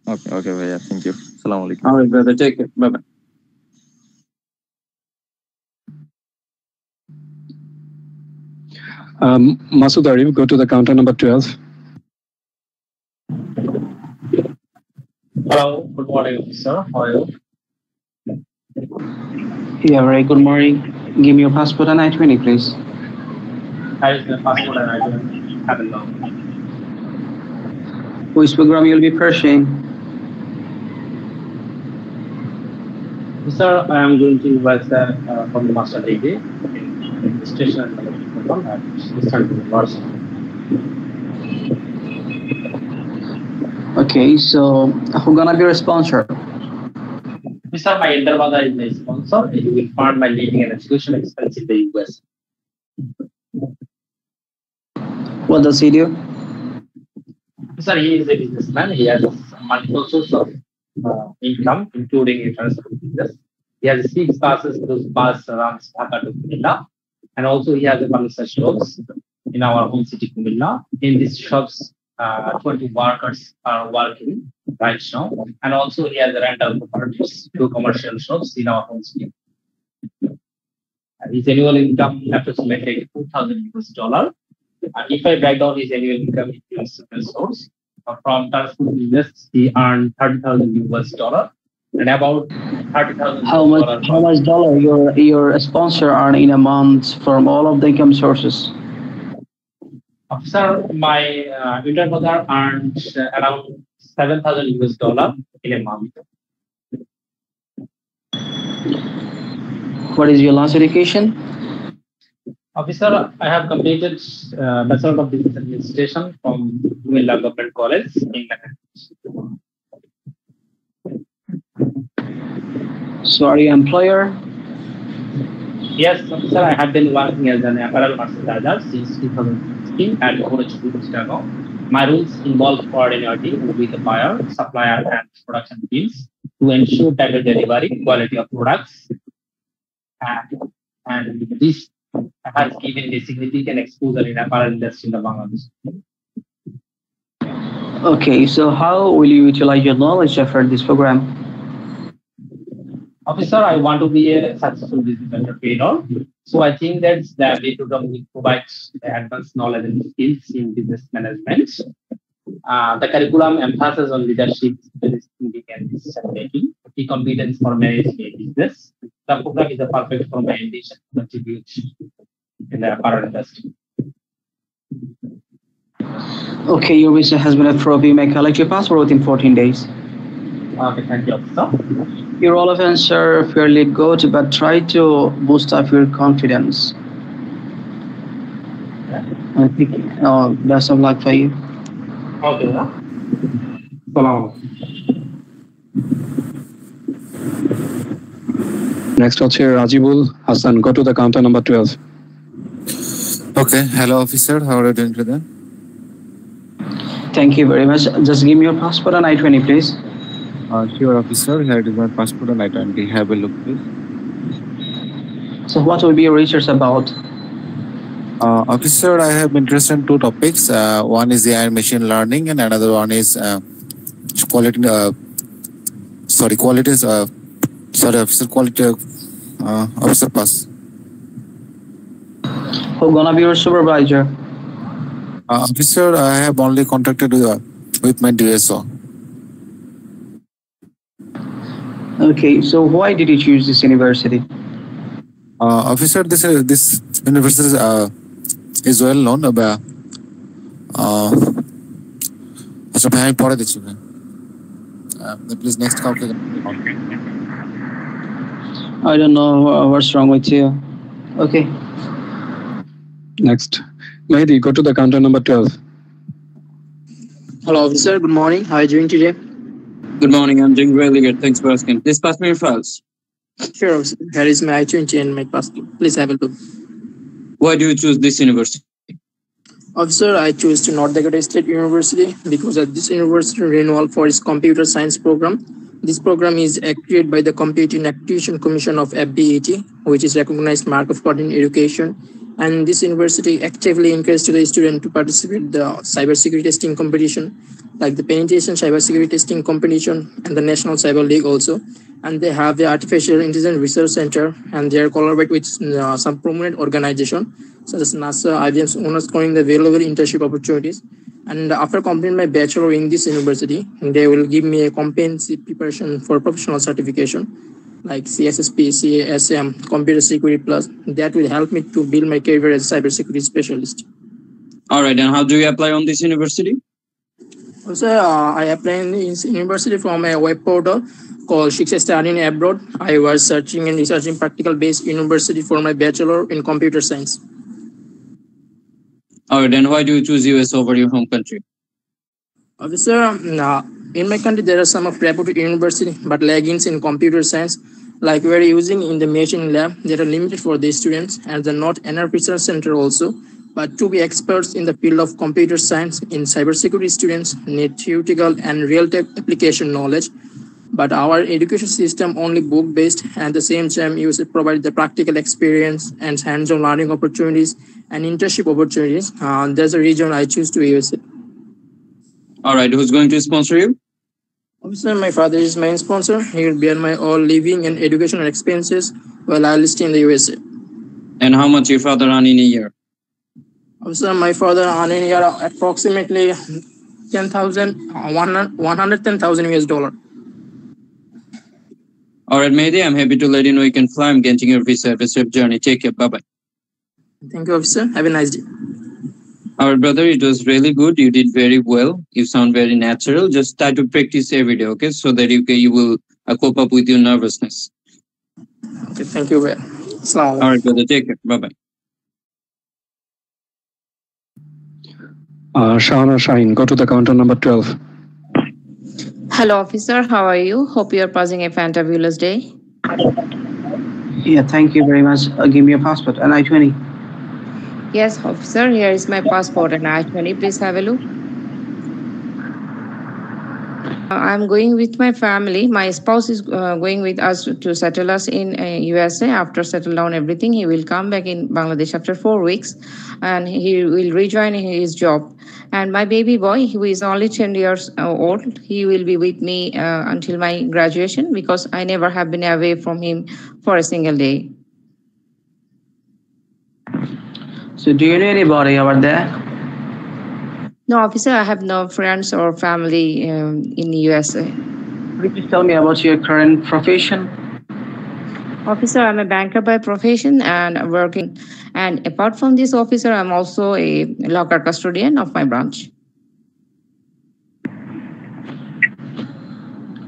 Okay, yeah. Thank you. Assalamu alaikum. All right, brother, take care. Bye bye. Masood Arif, go to the counter number 12. Hello, good morning, sir. How are you? Yeah, very good morning. Give me your passport and I-20, please. I have the passport and I don't have it now. Which program you'll be pursuing? Sir, I am going to USA from the master degree in administration and management program at Eastern University. Okay, so who's gonna be your sponsor? Sir, my elder brother is my sponsor. He will fund my living and education expense in the US. What does he do? Sir, he is a businessman. He has multiple sources of income, including international business. He has 6 buses. Those buses runs Dhaka to Kumilla. And also he has a furniture shops in our home city, Kumilla. In these shops, 20 workers are working right now. And also he has a rental properties, 2 commercial shops in our home city. His annual income approximately $2,000. And if I break down his annual income into different source, from transport business, he earned $30,000 and about $30,000. How much dollar your sponsor earn in a month from all of the income sources? Sir, my elder brother earned around $7,000 in a month. What is your last education? Officer, I have completed Bachelor of Business Administration from Kumilla Government College in Mathematics. So are you employer? Yes, sir, I have been working as an apparel merchandiser since 2016 at OHB Chicago. My roles involve coordinating with the buyer, supplier, and production teams to ensure better delivery, quality of products, and this has given a significant exposure in apparel industry in the Bangladesh. Okay, so how will you utilize your knowledge after this program? Officer, I want to be a successful business entrepreneur. So I think that the program will provide advanced knowledge and skills in business management. The curriculum emphasizes on leadership, thinking, and decision making, key competence for managing a business. The program is a perfect for my ambition to contribute in the apparel industry. Okay, your visa has been approved. You may collect your passport within 14 days. Okay, thank you, officer. Your all offense are fairly good, but try to boost up your confidence. I think best of luck for you. Okay, Salam. Next হচ্ছে Rajibul Hassan, go to the counter number 12. Okay, hello officer, how are you doing today? Thank you very much. Just give me your passport and I-20, please. Sure officer, here is my passport and I-20. Have a look please. So what will be your research about? Officer, I have interest in 2 topics. One is AI and machine learning and another one is quality officer pass. Who's gonna be your supervisor? Officer, I have only contacted with my DSO. Okay, so why did you choose this university? Officer, this university is well known about I'm part of this. Please next call. I don't know what's wrong with you. Okay. Next, Mehdi, go to the counter number 12. Hello, officer. Good morning. How are you doing today? Good morning. I'm doing really good. Thanks for asking. Please pass me your files. Sure, officer. Here is my I-20 and my passport. Please have a look. Why do you choose this university? Officer, I chose to North Dakota State University because at this university renowned for its computer science program. This program is accredited by the Computing Accreditation Commission of FBET, which is recognized mark of quality in education. And this university actively encourages the student to participate in the cybersecurity testing competition, like the penetration cybersecurity testing competition and the National Cyber League also. And they have the Artificial Intelligence Research Center, and they are collaborated with some prominent organization such as NASA, IBM's owners, scoring the valuable internship opportunities. And after completing my bachelor in this university, they will give me a comprehensive preparation for professional certification like CSSP, CASM, Computer Security Plus. That will help me to build my career as a cybersecurity specialist. All right, and how do you apply on this university? Also, I applied in this university from a web portal called Shiksha Studying Abroad. I was searching and researching practical-based university for my bachelor in computer science. All right, and why do you choose US over your home country? Officer, in my country, there are some of reputed university, but laggings in computer science, like we're using in the machine lab, that are limited for the students, and the not NRP Research Center also. But to be experts in the field of computer science in cybersecurity, students need theoretical and real-time application knowledge. But our education system only book-based, and at the same time, you should provide the practical experience and hands-on learning opportunities and internship opportunities. There's a reason I choose to use it. All right, who's going to sponsor you? Officer, my father is my sponsor. He will bear my all living and educational expenses while I stay in the USA. And how much your father earn in a year? Officer, my father earn in a year approximately 110,000 US dollar. All right, Mehdi, I'm happy to let you know you can fly. I'm getting your visa. Have a safe journey. Take care. Bye-bye. Thank you, officer. Have a nice day. All right, brother, it was really good. You did very well. You sound very natural. Just try to practice every day, okay? So that you will cope up with your nervousness. Okay, thank you. All right, brother, take care. Bye-bye. Shahana Shaheen, go to the counter number 12. Hello, officer. How are you? Hope you are passing a fantabulous day. Yeah, thank you very much. Give me your passport and I-20. Yes, officer. Here is my passport and I-20. Please have a look. I'm going with my family. My spouse is going with us to settle us in USA. After settle down everything, he will come back in Bangladesh after 4 weeks, and he will rejoin his job. And my baby boy, who is only 10 years old, he will be with me until my graduation, because I never have been away from him for a single day. So do you know anybody over there? No, officer, I have no friends or family in the USA. Could you please tell me about your current profession? Officer, I'm a banker by profession and working. And apart from this, officer, I'm also a locker custodian of my branch.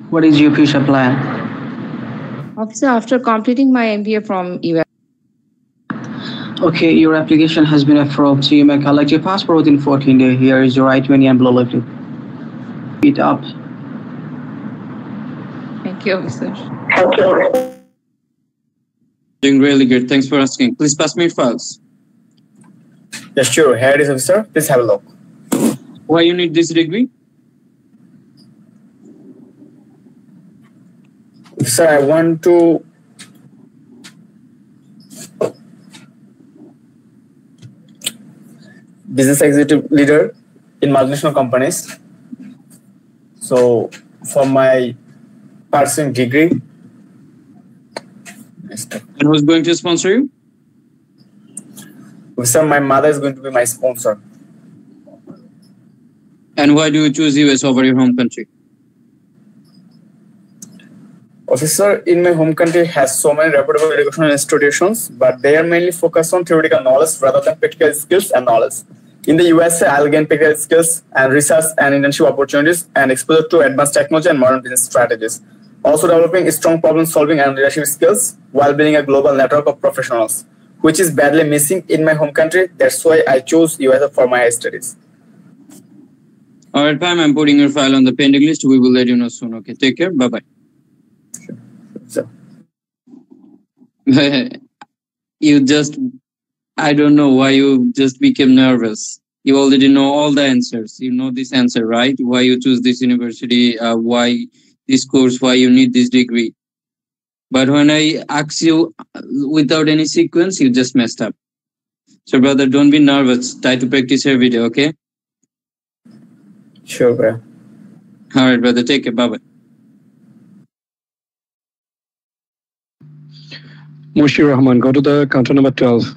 What is your future plan? Officer, after completing my MBA from US. Okay, your application has been approved, so you may collect your passport within 14 days. Here is your I-20 envelope. It up. Thank you, officer. Thank you. Doing really good. Thanks for asking. Please pass me your files. Yes, sure. Here it is, officer. Please have a look. Why you need this degree? Sir, I want to business executive leader in multinational companies. So for my pursuing degree. And who's going to sponsor you? Sir, my mother is going to be my sponsor. And why do you choose US over your home country? Officer, in my home country has so many reputable educational institutions, but they are mainly focused on theoretical knowledge rather than practical skills and knowledge. In the USA, I'll gain practical skills and research and internship opportunities and exposure to advanced technology and modern business strategies. Also developing strong problem solving and leadership skills while building a global network of professionals which is badly missing in my home country. That's why I chose USA for my higher studies. All right, Pam, I'm putting your file on the pending list. We will let you know soon. Okay, take care. Bye-bye. So, I don't know why you just became nervous. You already know all the answers. You know this answer, right? Why you choose this university, why this course, why you need this degree. But when I ask you without any sequence, you just messed up. So brother, don't be nervous. Try to practice every day, okay? Sure, bro. All right, brother. Take care. Bye-bye. Mushir Rahman, go to the counter number 12.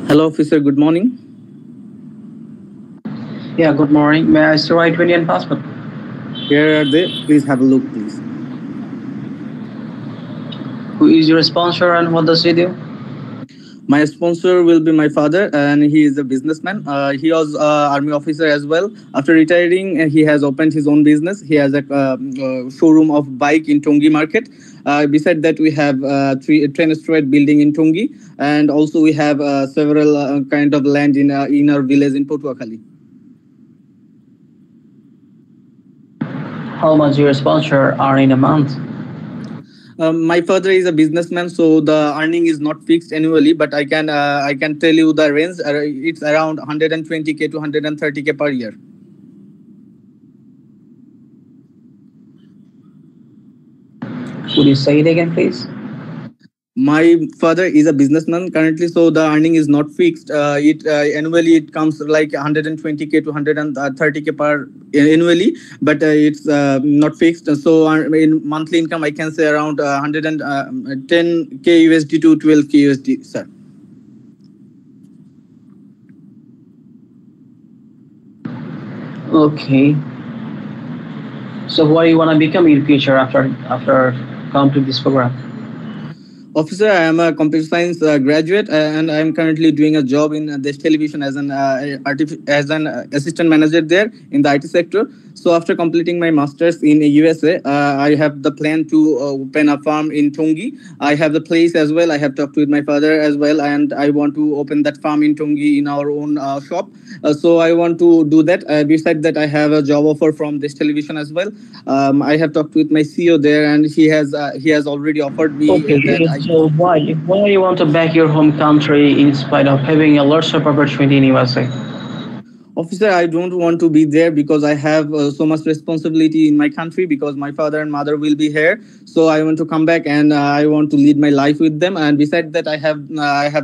Hello, officer. Good morning. Yeah, good morning. May I see your I-20 and passport? Here are they. Please have a look, please. Who is your sponsor and what does he do? My sponsor will be my father, and he is a businessman. He was army officer as well. After retiring, he has opened his own business. He has a showroom of bike in Tongi market. Beside that, we have 10-story building in Tongi, and also we have several kind of land in our village in Potuakhali. How much your sponsor earn in a month? My father is a businessman, so the earning is not fixed annually, but I can tell you the range. It's around 120K to 130K per year. Could you say it again, please? My father is a businessman currently, so the earning is not fixed. Annually it comes like 120K to 130K per annually, but it's not fixed. So in monthly income, I can say around 110K USD to 12K USD, sir. Okay. So what do you want to become in future after completing this program? Officer, I am a computer science graduate, and I am currently doing a job in Desh Television as an assistant manager there in the IT sector. So after completing my master's in USA, I have the plan to open a farm in Tongi. I have the place as well. I have talked with my father as well, and I want to open that farm in Tongi in our own shop. So I want to do that. Besides that, I have a job offer from Desh Television as well. I have talked with my CEO there, and he has already offered me. Okay, so why you want to back your home country in spite of having a lots of opportunity in USA? Officer, I don't want to be there because I have so much responsibility in my country because my father and mother will be here. So I want to come back and I want to lead my life with them. And besides that, I have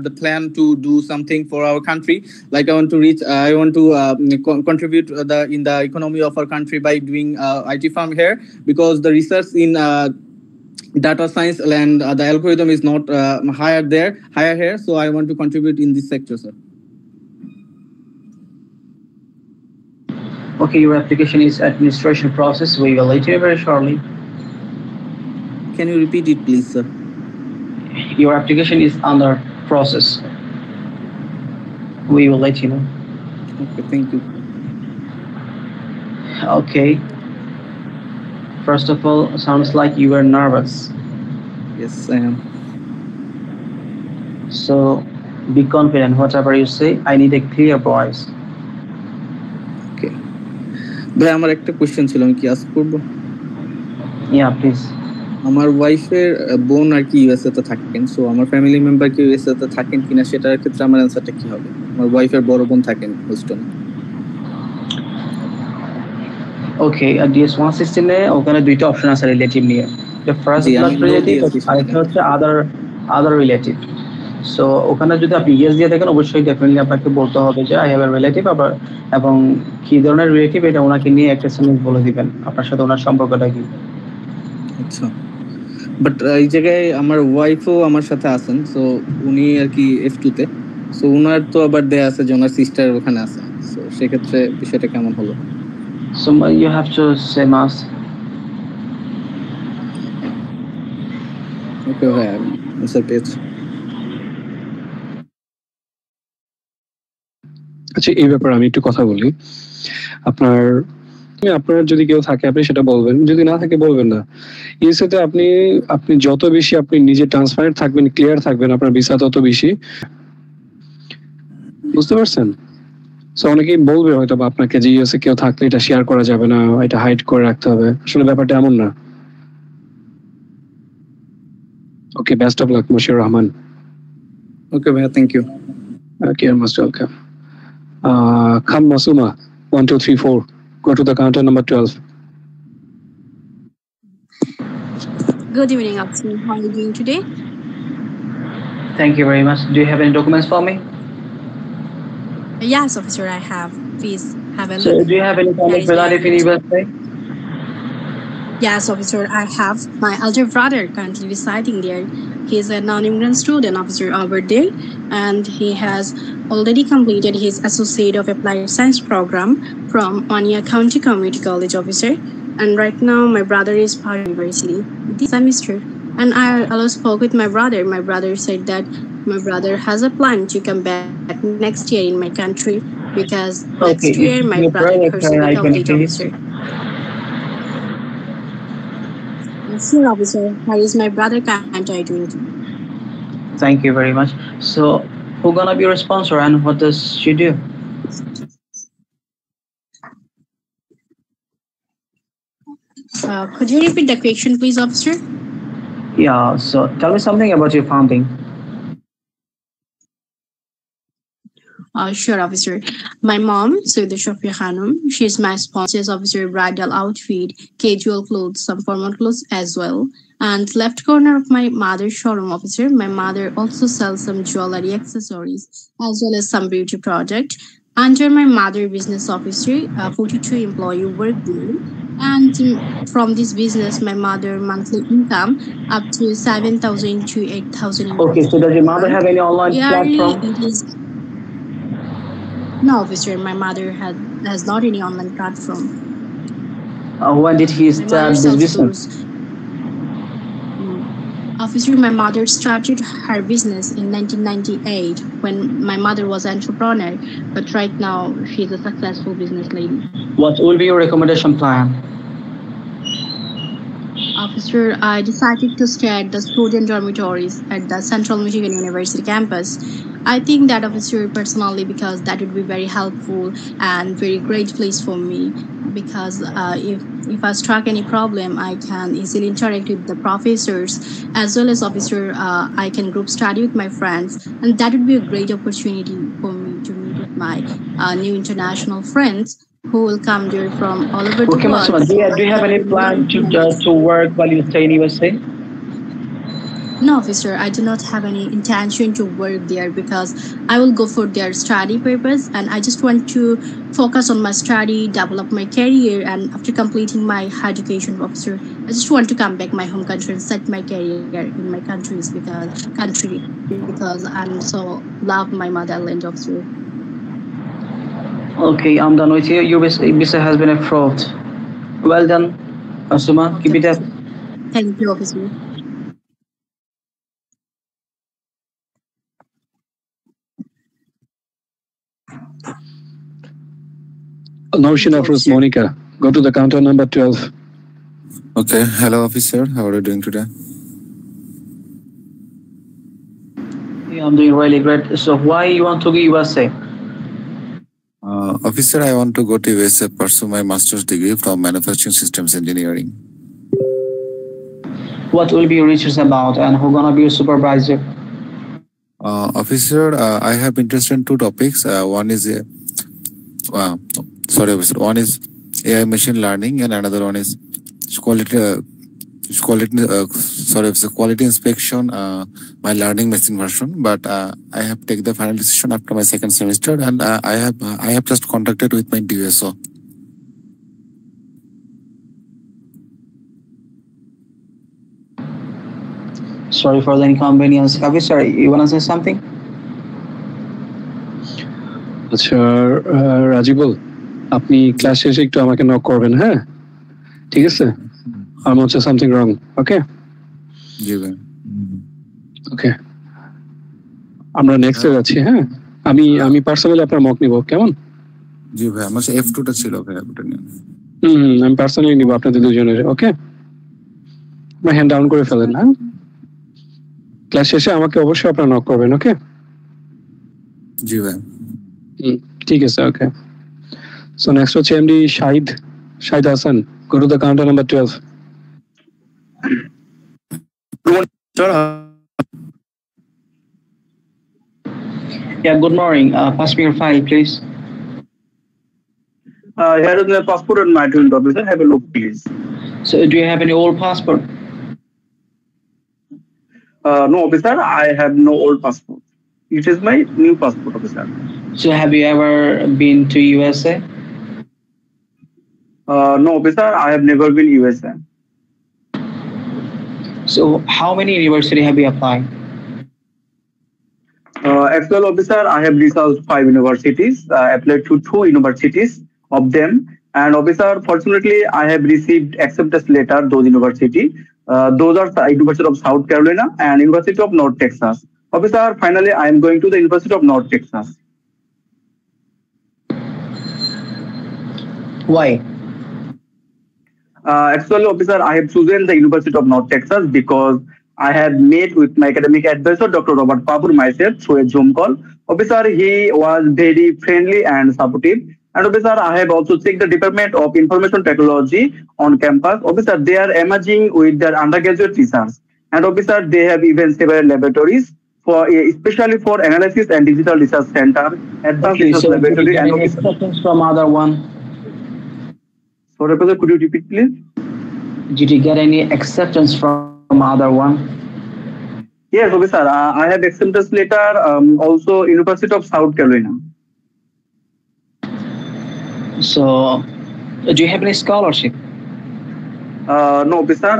the plan to do something for our country. Like I want to contribute in the economy of our country by doing IT firm here because the research in data science and the algorithm is not higher here. So I want to contribute in this sector, sir. Okay, your application is administration process. We will let you very shortly. Can you repeat it, please, sir? Your application is under process. We will let you know. Okay, thank you. Okay. First of all, sounds like you were nervous. Yes, I am. So be confident. Whatever you say, I need a clear voice. ভাই আমার একটা question ছিল আমি কি ask করব ইয়া please আমার ওয়াইফের বোন আর কি ইউএসএ তে থাকেন সো আমার ফ্যামিলি মেম্বার কি ইউএসএ তে থাকেন কিনা সেটার ক্ষেত্রে আমার অ্যানসারটা কি হবে আমার ওয়াইফের বড় বোন থাকেন হোস্টনে ওকে DS1 সিস্টেমে ওখানে দুইটা অপশন আছে রিলেটিভ নিয়ে দ্য ফার্স্ট ব্লাড রিলেটিভ আর একটা হচ্ছে আদার রিলেটিভ সো ওখানে যদি আপনি ইয়েস দিয়ে থাকেন অবশ্যই ডেফিনেটলি আপনাকে বলতে হবে যে আই হ্যাভ এ রিলেটিভ এবং কি ধরনের রিলেটিভ এটা ওনাকে নিয়ে একটা সেন্টেন্স বলে দিবেন আপনার সাথে ওনার সম্পর্কটা কি আচ্ছা বাট এই জায়গায় আমার ওয়াইফও আমার সাথে আছেন সো উনি আর কি F2 তে সো ওনার তো আবার দেয়া আছে যে ওনার সিস্টার ওখানে আছে সো সেই ক্ষেত্রে বিষয়টা কেমন হলো so you have to say মাস ওকে ভাই আনসার পেয়েছি আচ্ছা এই ব্যাপারে আমি একটু কথা বলি আপনার আপনার যদি কেউ থাকে আপনি সেটা বলবেন, যদি না থাকে বলবেন না। ইউএসএ তে আপনি যত বেশি আপনি নিজে ট্রান্সপারেন্ট থাকবেন, ক্লিয়ার থাকবেন, আপনার ভিসা তত বেশি। বুঝতে পারছেন? সো অনেকেই বলবে হয়তো বা আপনাকে যে ইউএসএ কেউ থাকলে এটা শেয়ার করা যাবে না, এটা হাইড করে রাখতে হবে। আসলে ব্যাপারটা এমন না। Okay, best of luck Moshiur Rahman. Okay, bhaiya, thank you. Okay, you're most welcome. Khan Masuma, 1, 2, 3, 4. Go to the counter number 12. Good evening, officer. How are you doing today? Thank you very much. Do you have any documents for me? Yes, officer, I have. Please have a So, look. do you have any family relative in USA? Yes, officer, I have. My elder brother currently residing there. He is a non-immigrant student, officer, over there, and he has already completed his Associate of Applied Science program from Onia County Community College, officer. And right now, my brother is part of university this semester. And I also spoke with my brother. My brother said that my brother has a plan to come back next year in my country because next year my brother personally complete, officer. Sure, officer. How is my brother currently doing? Thank you very much. So, who gonna be your sponsor and what does she do? Could you repeat the question, please, officer? Yeah, so tell me something about your founding. Sure, officer. My mom, Sayyida Shafia Khanum, she's my sponsor, officer, bridal outfit, casual clothes, some formal clothes as well. And left corner of my mother's showroom, officer, my mother also sells some jewelry accessories as well as some beauty product. Under my mother business, officer, 42 employee work there. And from this business, my mother monthly income up to 7,000 to 8,000. Okay, so does your mother have any online platform? No, officer, my mother has not any online platform. When did he start this business? Officer, my mother started her business in 1998 when my mother was an entrepreneur, but right now she's a successful business lady. What will be your recommendation plan? Officer, I decided to stay at the student dormitories at the Central Michigan University campus. I think that, officer, personally, because that would be very helpful and very great place for me. Because if I struck any problem, I can easily interact with the professors, as well as, officer, I can group study with my friends, and that would be a great opportunity for me to meet with my new international friends who will come there from all over the Okay, world. Masuma, do you have any plan to work while you stay in USA? No, officer, I do not have any intention to work there because I will go for their study purpose, and I just want to focus on my study, develop my career, and after completing my education, officer, I just want to come back my home country and set my career in my countries because I'm so love my motherland, officer. Okay, I'm done with you. Your visa has been approved. Well done, Masuma. Keep it up. Thank you, officer. Notion of Rose Monica. Go to the counter number 12. Okay. Hello, officer. How are you doing today? Yeah, I'm doing really great. So why you want to go USA? Officer, I want to go to USA pursue my master's degree from manufacturing systems engineering. What will be your research about, and who gonna be your supervisor? Officer, I have interest in two topics. One is officer. One is AI machine learning, and another one is quality inspection. My learning machine version. But I have taken the final decision after my second semester, and I have just contacted with my DSO. Sorry for the inconvenience. Kavi, sorry, you wanna say something? আচ্ছা রাজিবুল, আপনি class শেষে একটু আমাকে knock করবেন, হ্যাঁ? ঠিক আছে? I'm also something wrong. Okay? জি ভাই। ওকে, আমরা নেক্সটে যাচ্ছি। হ্যাঁ, আমি পার্সোনালি আপনার মক নিব, কেমন? জি ভাই, আমার F2 টা ছিল ভাই, ওটা নিয়ে। আমি পার্সোনালি নিব আপনাদের দুজনের। ওকে, হ্যান্ড ডাউন করে ফেলেন। না, ক্লাস শেষে আমাকে অবশ্যই আপনারা নক করবেন। ওকে, জি ভাই। ঠিক আছে। ওকে, সো নেক্সট হচ্ছে MD Shahid Hasan. Go to the counter number 12. Yeah, good morning. Pass me your file, please. Here is my passport and my twin officer. Have a look, please. So, do you have any old passport? No, officer. I have no old passport. It is my new passport, officer. So, have you ever been to USA? No, officer. I have never been USA. So, how many university have you applied? Actual officer, I have researched 5 universities. Applied to 2 universities of them. And officer, fortunately, I have received acceptance letter those university. Those are the University of South Carolina and University of North Texas. Officer, finally, I am going to the University of North Texas. Why? Actually, officer, I have chosen the University of North Texas because I had met with my academic advisor, Dr. Robert Papur, myself through a Zoom call. Officer, he was very friendly and supportive. And officer, I have also checked the Department of Information Technology on campus. Officer, they are emerging with their undergraduate research. And officer, they have even several laboratories for especially for analysis and digital research center, advanced research laboratory, and acceptance from other one. Sorry, officer, could you repeat, please? Did you get any acceptance from other one? Yes, officer. I have acceptance letter. Also, University of South Carolina. So, do you have any scholarship? No, officer.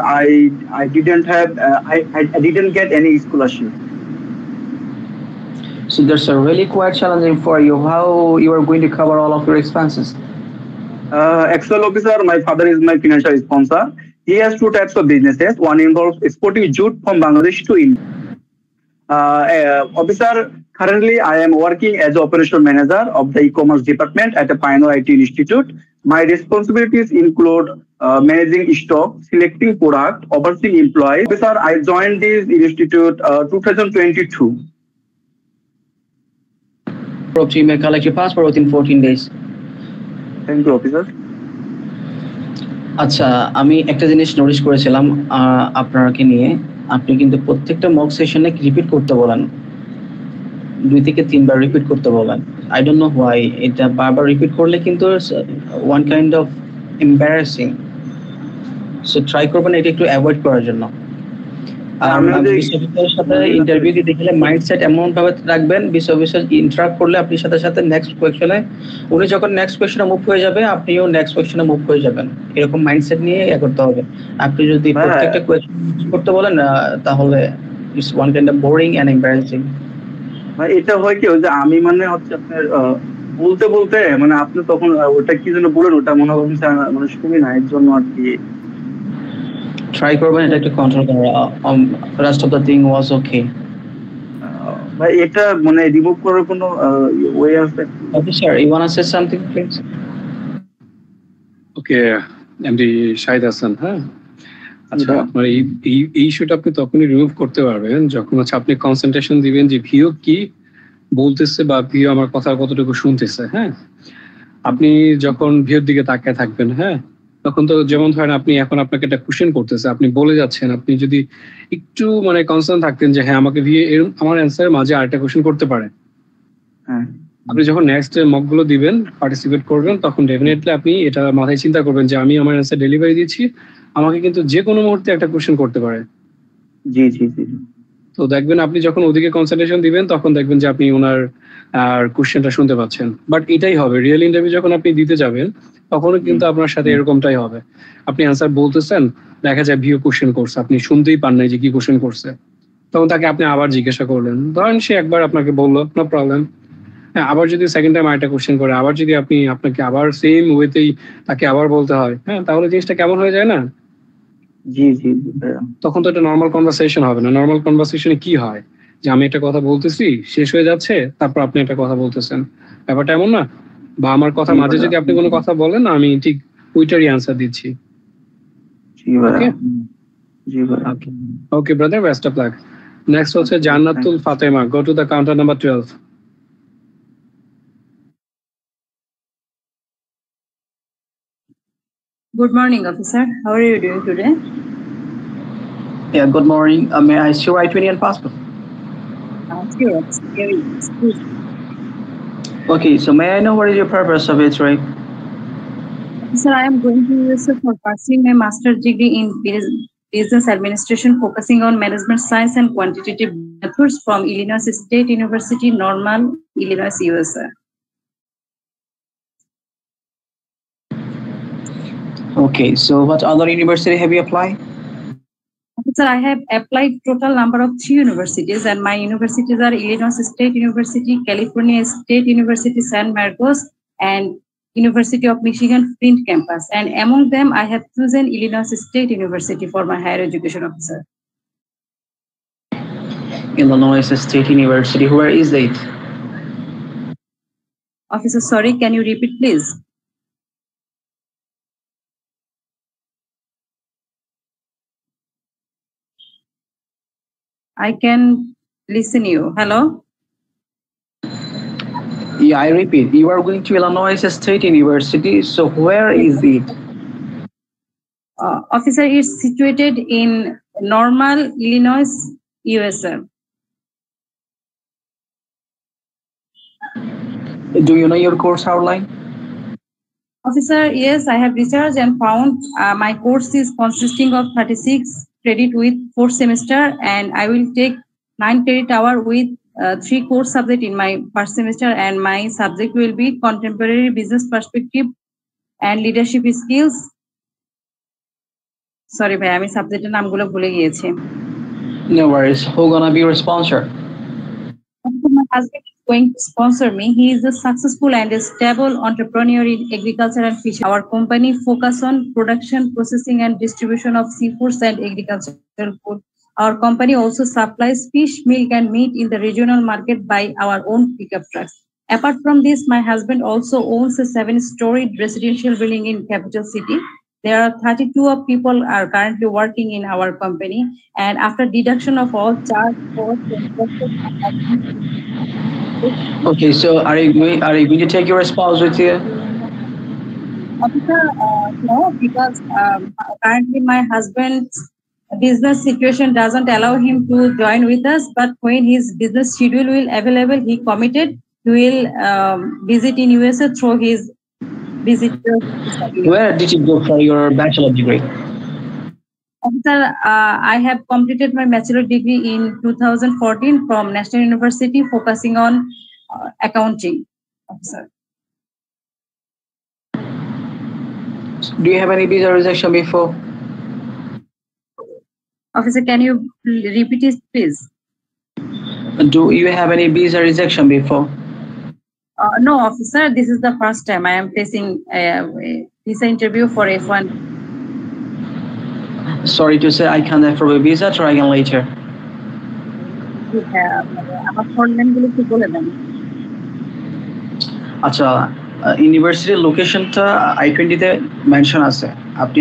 I didn't have. I didn't get any scholarship. So there's a really quite challenging for you. How you are going to cover all of your expenses? Actual officer, my father is my financial sponsor. He has 2 types of businesses. One involves exporting jute from Bangladesh to India. Officer, currently I am working as operational manager of the e-commerce department at the Pioneer IT Institute. My responsibilities include managing stock, selecting product, overseeing employees. Officer, I joined this institute 2022. You may collect your passport within 14 days. Thank you, officer. আচ্ছা, আমি একটা জিনিস notice করেছিলাম আপনাকে নিয়ে, আপনি কিন্তু প্রত্যেকটা মক সেশনে রিপিট করতে বলেন, 2 থেকে 3 বার রিপিট করতে বলেন। I don't know why. এটা বারবার রিপিট করলে কিন্তু one kind of embarrassing. So try করবেন এটা একটু অ্যাভয়েড করার জন্য। আর বিশ্ববিদ্যালয়ের সাথে ইন্টারভিউ দিয়ে দেখলে মাইন্ডসেট এমন ভাবে রাখবেন, বিশ্ববিদ্যালয় ইন্টারাক্ট করলে আপনি সাথে সাথে নেক্সট কোয়েশ্চনে, উনি যখন নেক্সট কোয়েশ্চনে মুভ হয়ে যাবে আপনিও নেক্সট কোয়েশ্চনে মুভ হয়ে যাবেন। এরকম মাইন্ডসেট নিয়ে করতে হবে। আপনি যদি প্রত্যেকটা কোয়েশ্চন করতে বলেন তাহলে it's one kind of boring and embarrassing. ভাই এটা হয় কি, যে আমি মানে হচ্ছে আপনার বলতে বলতে মানে আপনি তখন ওটা কি জন্য বলেন, ওটা মনে হচ্ছে মানে শুনি না, এর জন্য আর কি ট্রাই করবেন এটা একটু কন্ট্রোল করা। Rest of the thing was okay. ভাই এটা মানে রিমুভ করার কোনো ওয়ে আছে? Officer, you want to say something please? Okay, MD Shahid Hasan. হ্যাঁ, আচ্ছা, আপনার এই ইস্যুটা আপনি তখনই রিমুভ করতে পারবেন যখন হচ্ছে আপনি কনসেন্ট্রেশন দিবেন যে ভিও কি বলতেছে বা ভিও আমার কথা কতটুকু শুনতেছে। হ্যাঁ, আপনি যখন ভিওর দিকে তাকিয়ে থাকবেন, হ্যাঁ, তখন তো যেমন ধরেন আপনি এখন আপনাকে একটা কোশ্চেন করতেছে, আপনি বলে যাচ্ছেন, আপনি যদি একটু মানে কনসার্ন থাকতেন যে হ্যাঁ আমাকে ভিও এরকম আমার অ্যান্সারের মাঝে আরেকটা কোশ্চেন করতে পারে, হ্যাঁ, আপনি যখন নেক্সট মক গুলো দিবেন, পার্টিসিপেট করবেন, তখন ডেফিনেটলি আপনি এটা মাথায় চিন্তা করবেন যে আমি আমার অ্যান্সার ডেলিভারি দিচ্ছি, আমাকে কিন্তু যে কোনো মুহূর্তে একটা কোশ্চেন করতে পারে। জি জি জি। তো দেখবেন আপনি যখন ওদিকে কনসেন্ট্রেশন দিবেন তখন দেখবেন যে আপনি ওনার কোশ্চেনটা শুনতে পাচ্ছেন। বাট এটাই হবে রিয়েল ইন্টারভিউ যখন আপনি দিতে যাবেন তখনও কিন্তু আপনার সাথে এরকমটাই হবে। আপনি অ্যান্সার বলতেছেন, দেখা যায় ভিও কোশ্চেন করছে, আপনি শুনতেই পান নাই যে কি কোশ্চেন করছে, তখন তাকে আপনি আবার জিজ্ঞাসা করলেন, ধরেন সে একবার আপনাকে বললো নো প্রবলেম, হ্যাঁ, আবার যদি সেকেন্ড টাইম আরেকটা কোশ্চেন করে, আবার যদি আপনাকে আবার সেম ওয়েতেই তাকে আবার বলতে হয়, হ্যাঁ, তাহলে জিনিসটা কেমন হয়ে যায় না? জি জি। তখন তো একটা নর্মাল কনভারসেশন হবে না। নর্মাল কনভারসেশনে কি হয় যে আমি একটা কথা বলতেছি, শেষ হয়ে যাচ্ছে, তারপর আপনি একটা কথা বলতেছেন, ব্যাপারটা এমন না? বা আমার কথা মাঝে যদি আপনি কোনো কথা বলেন, আমি ঠিক ওইটারই অ্যান্সার দিচ্ছি। Okay brother, best of luck. Next হচ্ছে Jannatul Fatema. Go to the counter number 12. Good morning, officer. How are you doing today? Yeah, good morning. May I see your I-20 and passport? Sure. Excuse me. Okay, so may I know what is your purpose of it, right? Sir, I am going to USA for pursuing my master's degree in business administration, focusing on management science and quantitative methods from Illinois State University, Normal, Illinois, USA. Okay, so what other university have you applied? Sir, I have applied total number of 3 universities, and my universities are Illinois State University, California State University, San Marcos, and University of Michigan Flint campus. And among them, I have chosen Illinois State University for my higher education officer. Illinois State University, where is it? Officer, sorry, can you repeat, please? I can listen you. Hello? Yeah, I repeat, you are going to Illinois State University, so where is it? Officer, it's situated in Normal, Illinois, USA. Do you know your course outline? Officer, yes, I have researched and found my course is consisting of 36 credit with 4 semester, and I will take 9 credit hour with 3 core subject in my first semester, and my subject will be contemporary business perspective and leadership skills. Sorry, bhai, ami subject er naam gulo bhule giyechi. No worries. Who gonna be your sponsor? My husband is going to sponsor me. He is a successful and a stable entrepreneur in agriculture and fishing. Our company focus on production, processing, and distribution of seafoods and agricultural food. Our company also supplies fish, milk, and meat in the regional market by our own pickup trucks. Apart from this, my husband also owns a 7-story residential building in capital city. There are 32 of people are currently working in our company, and after deduction of all charge costs and Okay, so are you going to take your spouse with you? Officer, no, because currently my husband's business situation doesn't allow him to join with us, but when his business schedule will available, he committed he will visit in USA through his visitor. Where did you go for your bachelor degree? Officer, I have completed my bachelor degree in 2014 from National University, focusing on accounting. Officer. Do you have any visa rejection before? Officer, can you repeat it, please? Do you have any visa rejection before? No, officer. This is the first time I am facing a visa interview for F1. Sorry to say, I can't offer a visa. Try again later. আমার phone নামগুলো কি বলে দেন? আচ্ছা, ইউনিভার্সিটির লোকেশনটা I-20 তে mention আছে। আপনি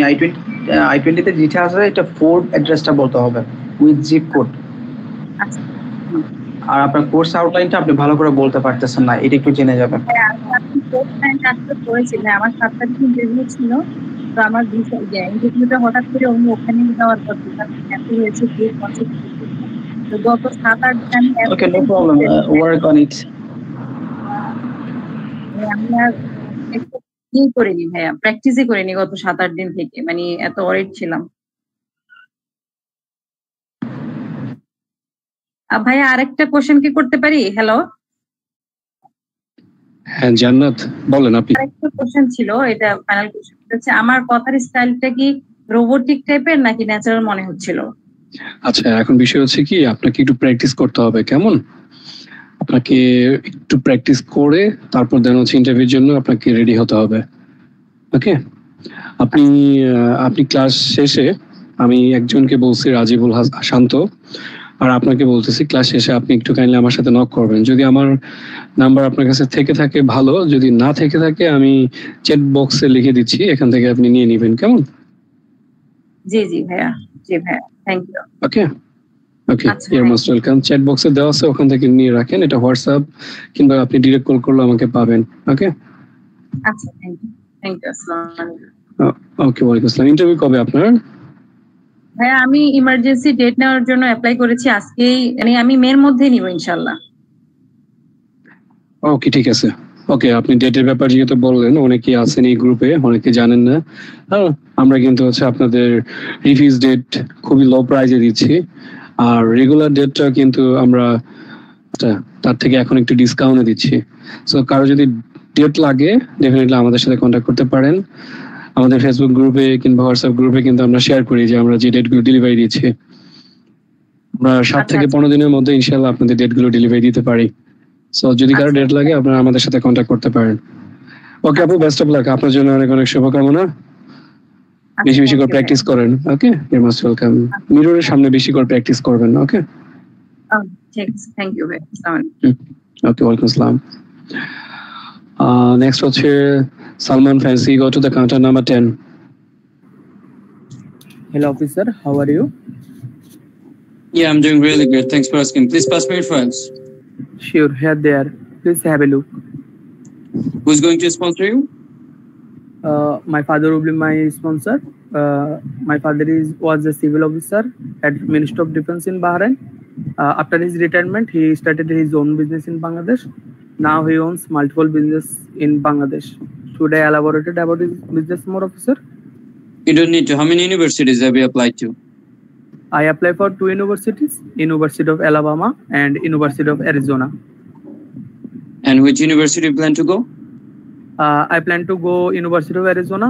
I-20 তে যেটা আছে এটা ফোর্ড অ্যাড্রেসটা বলতে হবে উইথ জিপ কোড। আর আপনার কোর্স আউটলাইনটা আপনি ভালো করে বলতে পারতেছেন না, এটা একটু জেনে যাবেন। আপনি কোর্স আউটলাইনটা করেছিলেন, আমার 7টা দিন ইন্টারভিউ ছিল, তো আমার ইন্টারভিউটা হঠাৎ করে অন্য ওখানে যাওয়ার পর এত হয়েছে যে কনসেপ্ট তো গত 7-8 দিন okay, no problem, work on it. আমি আর একটু করিনি ভাইয়া, প্র্যাকটিসই করিনি গত 7-8 দিন থেকে, মানে এত ওয়ারিড ছিলাম। ভাইয়া আরেকটা কোশ্চেন কি করতে পারি? হ্যালো, হ্যাঁ জান্নাত বলেন আপনি। আরেকটা কোশ্চেন ছিল, এটা ফাইনাল কোশ্চেন হচ্ছে আমার কথার স্টাইলটা কি রোবোটিক টাইপের নাকি ন্যাচারাল মনে হচ্ছিল? আচ্ছা, এখন বিষয় হচ্ছে কি আপনাকে একটু প্র্যাকটিস করতে হবে, কেমন? আপনাকে একটু প্র্যাকটিস করে তারপর দেন হচ্ছে ইন্টারভিউর জন্য আপনাকে রেডি হতে হবে। ওকে, আপনি ক্লাস শেষে আমি একজনকে বলছি, রাজিবুল শান্ত, আর আপনাকে বলতেছি ক্লাস শেষে আপনি একটু কাইন্ডলি আমার সাথে নক করবেন। যদি আমার নাম্বার আপনার কাছে থেকে থাকে ভালো, যদি না থেকে থাকে আমি চ্যাট বক্সে লিখে দিচ্ছি, এখান থেকে আপনি নিয়ে নেবেন, কেমন? জি জি ভাইয়া, জি ভাইয়া, thank you. Okay okay, you're most welcome. Chat বক্সে দেওয়া আছে, ওখান থেকে নিয়ে রাখেন। এটা হোয়াটসঅ্যাপ কিংবা আপনি ডিরেক্ট কল করলে আমাকে পাবেন। ওকে আচ্ছা, থ্যাংক ইউ, থ্যাংক ইউ। আসসালামু আলাইকুম। ওকে, ওয়ালাইকুম আসসালাম। ইন্টারভিউ কবে আপনার? ভাইয়া আমি ইমার্জেন্সি ডেট নেওয়ার জন্য অ্যাপ্লাই করেছি আজকেই, মানে আমি মের মধ্যে নিব ইনশাআল্লাহ। ওকে ঠিক আছে। ওকে, আপনি ডেটের ব্যাপার যেহেতু বললেন, অনেকে আছেন এই গ্রুপে, অনেকে জানেন না। আমরা কিন্তু হচ্ছে আপনাদের রিভিউজ ডেট খুবই লো প্রাইসে দিচ্ছি, আর রেগুলার ডেটটা কিন্তু আমরা তার থেকে এখন একটু ডিসকাউন্টে দিচ্ছি। সো কারো যদি ডেট লাগে ডেফিনেটলি আমাদের সাথে কন্ট্যাক্ট করতে পারেন। আমাদের ফেসবুক গ্রুপে কিংবা হোয়াটসঅ্যাপ গ্রুপে কিন্তু আমরা শেয়ার করি যে আমরা যে ডেটগুলো ডেলিভারি দিচ্ছি। আমরা 7 থেকে 15 দিনের মধ্যে ইনশাআল্লাহ আপনাদের ডেটগুলো ডেলিভারি দিতে পারি। সো যদি কারো ডেট লাগে আপনারা আমাদের সাথে কন্ট্যাক্ট করতে পারেন। ওকে আপু, বেস্ট অফ লাক। আপনার জন্য অনেক অনেক শুভকামনা। বেশি বেশি করে প্র্যাকটিস করেন। ওকে, ইউ মোস্ট ওয়েলকাম। মিররের সামনে বেশি করে প্র্যাকটিস করবেন। ওকে ঠিক আছে, থ্যাংক ইউ ভাই। আসসালামু আলাইকুম। ওকে, ওয়ালাইকুম আসসালাম। নেক্সট হচ্ছে Salman Fancy. Go to the counter number 10. Hello, officer. How are you? Yeah, I'm doing really good. Thanks for asking. Please pass me your files. Sure, here they are. Please have a look. Who's going to sponsor you? My father will be my sponsor. My father was a civil officer at Ministry of Defense in Bahrain. After his retirement, he started his own business in Bangladesh. Now he owns multiple business in Bangladesh. Should I elaborate about his business more, officer? You don't need to. How many universities have you applied to? I applied for 2 universities, University of Alabama and University of Arizona. And which university you plan to go? I plan to go University of Arizona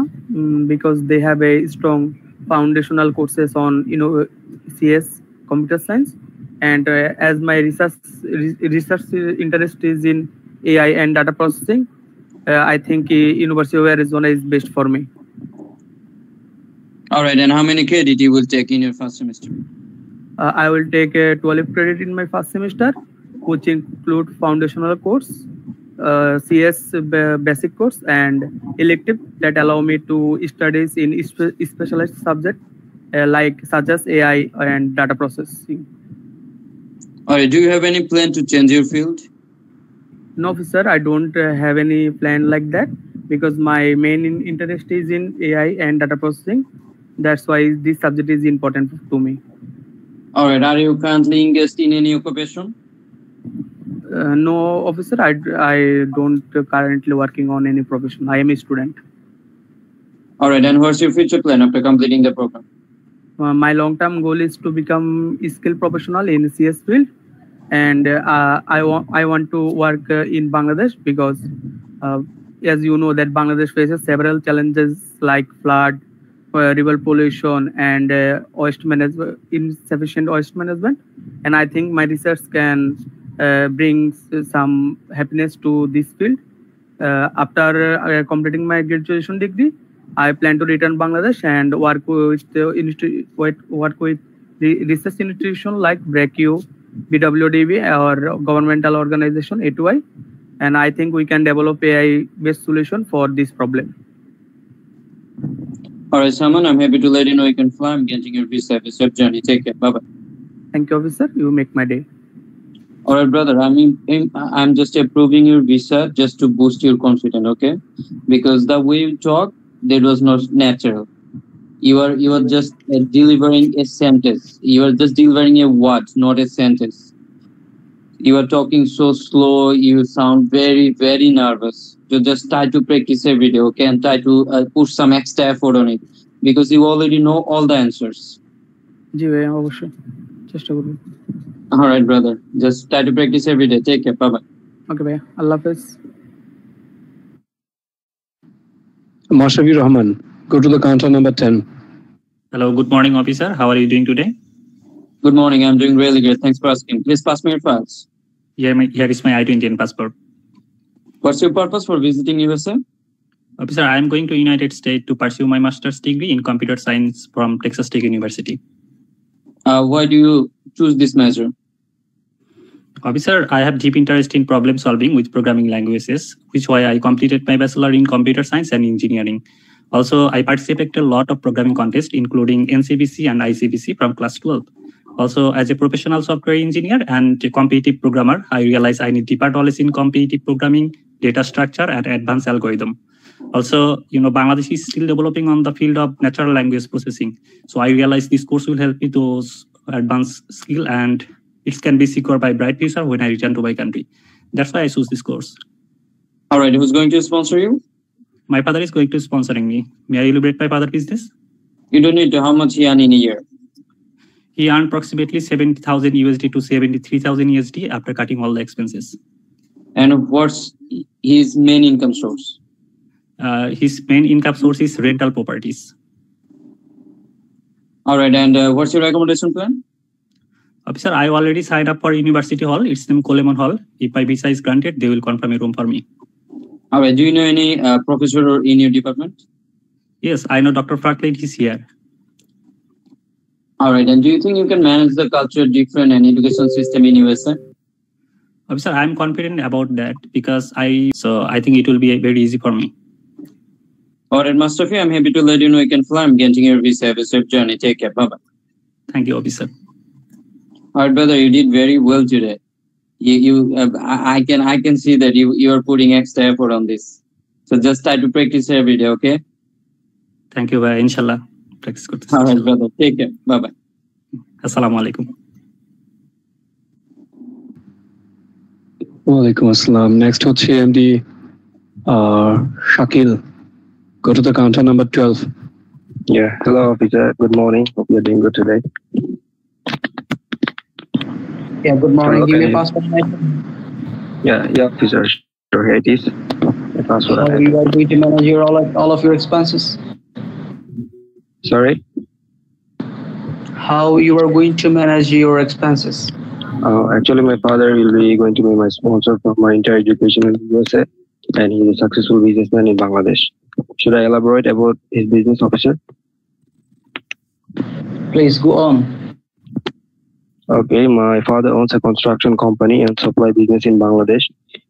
because they have a strong foundational courses on CS, computer science, and as my research interest is in AI and data processing, I think University of Arizona is best for me. All right, and how many credit you will take in your first semester? I will take a 12 credit in my first semester, which include foundational course, CS basic course, and elective that allow me to studies in specialized subject like such as AI and data processing. All right, do you have any plan to change your field? No, officer, I don't have any plan like that because my main interest is in AI and data processing. That's why this subject is important to me. All right, are you currently engaged in any occupation? No, officer, I don't currently working on any profession. I am a student. All right, and what's your future plan after completing the program? My long-term goal is to become a skilled professional in CS field, and I want to work in Bangladesh because, as you know, that Bangladesh faces several challenges like flood, river pollution, and insufficient waste management. And I think my research can bring some happiness to this field. After completing my graduation degree, I plan to return Bangladesh and work with research institution like BRACU, BWDB, or governmental organization A2I, and I think we can develop AI-based solution for this problem. All right, Salman, I'm happy to let you know you can fly. I'm getting your visa. Have a safe journey. Take care. Bye-bye. Thank you, officer. You make my day. All right, brother. I'm just approving your visa just to boost your confidence, okay? Because the way you talk, that was not natural. You are just delivering a sentence. You are just delivering a word, not a sentence. You are talking so slow. You sound very, very nervous. You just try to practice every day, okay? And try to push some extra effort on it because you already know all the answers. জি ভাই, অবশ্যই চেষ্টা করব। All right, brother. Just try to practice every day. Take care. Bye-bye. Okay, ভাই, আল্লাহ হাফেজ। Mashavir Rahman, go to the counter number 10. Hello, good morning, officer. How are you doing today? Good morning. I'm doing really good. Thanks for asking. Please pass me your files. Here is my I-20 passport. What's your purpose for visiting USA? Officer, I am going to United States to pursue my master's degree in computer science from Texas Tech University. Why do you choose this major? Officer, I have deep interest in problem solving with programming languages, which why I completed my bachelor in computer science and engineering. Also, I participated in a lot of programming contests, including NCBC and ICBC from class 12. Also, as a professional software engineer and a competitive programmer, I realized I need deeper knowledge in competitive programming, data structure, and advanced algorithm. Also, Bangladesh is still developing on the field of natural language processing. So I realized this course will help me those advanced skill, and it can be secured by bright future when I return to my country. That's why I choose this course. All right, who's going to sponsor you? My father is going to sponsoring me. May I elaborate my father's business? You don't need to. How much he earn in a year? He earned approximately 70,000 USD to 73,000 USD after cutting all the expenses. And what's his main income source? His main income source is rental properties. All right, and what's your accommodation plan? Officer, I already signed up for University Hall. It's named Coleman Hall. If my visa is granted, they will confirm a room for me. All right, do you know any professor in your department? Yes, I know Dr. Franklin is here. All right, and do you think you can manage the culture different and education system in USA? Officer, I'm confident about that because I think it will be very easy for me. All right, Mustafi, I'm happy to let you know you can fly. I'm getting your visa. Have a safe journey. Take care. Bye-bye. Thank you, officer. All right, brother, you did very well today. I can see that you are putting extra effort on this. So just try to practice every day, okay? Thank you, inshallah. Practice good. All right, brother. Take care. Bye-bye. Assalamu alaikum. Walaikum assalam. Next hocche MD Shakil. Go to the counter number 12. Yeah, hello officer. Good morning. Hope you're doing good today. Yeah, good morning. Hello, Give me can a you- password. Yeah, officer. Sure, here it is. The password I How have. you are going to manage all of your expenses? Sorry? How you are going to manage your expenses? Actually, my father will be going to be my sponsor for my entire education in the USA, and he is a successful businessman in Bangladesh. Should I elaborate about his business, officer? Please go on. Okay, my father owns a construction company and supply business in Bangladesh.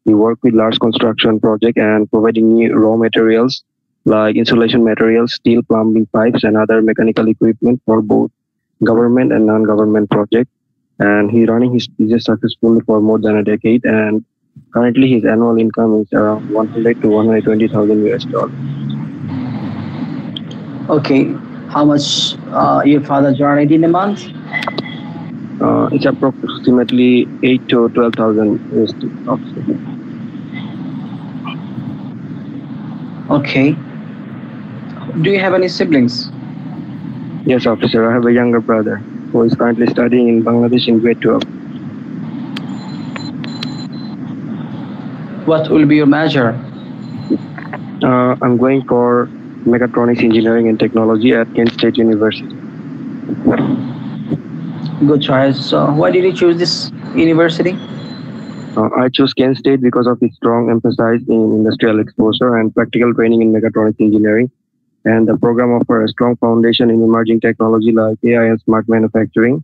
He works with large construction project and providing new raw materials like insulation materials, steel, plumbing pipes, and other mechanical equipment for both government and non-government projects. And he's running his business successfully for more than a decade. And currently, his annual income is around 100 to 120,000 US dollars. Okay. How much your father generated in a month? It's approximately 8 to 12,000 USD. Okay. Do you have any siblings? Yes, officer. I have a younger brother who is currently studying in Bangladesh in grade 12. What will be your major? I'm going for mechatronics engineering and technology at Kent State University. Good choice. So why did you choose this university? I chose Kent State because of its strong emphasis in industrial exposure and practical training in mechatronics engineering. And the program offers a strong foundation in emerging technology like AI and smart manufacturing.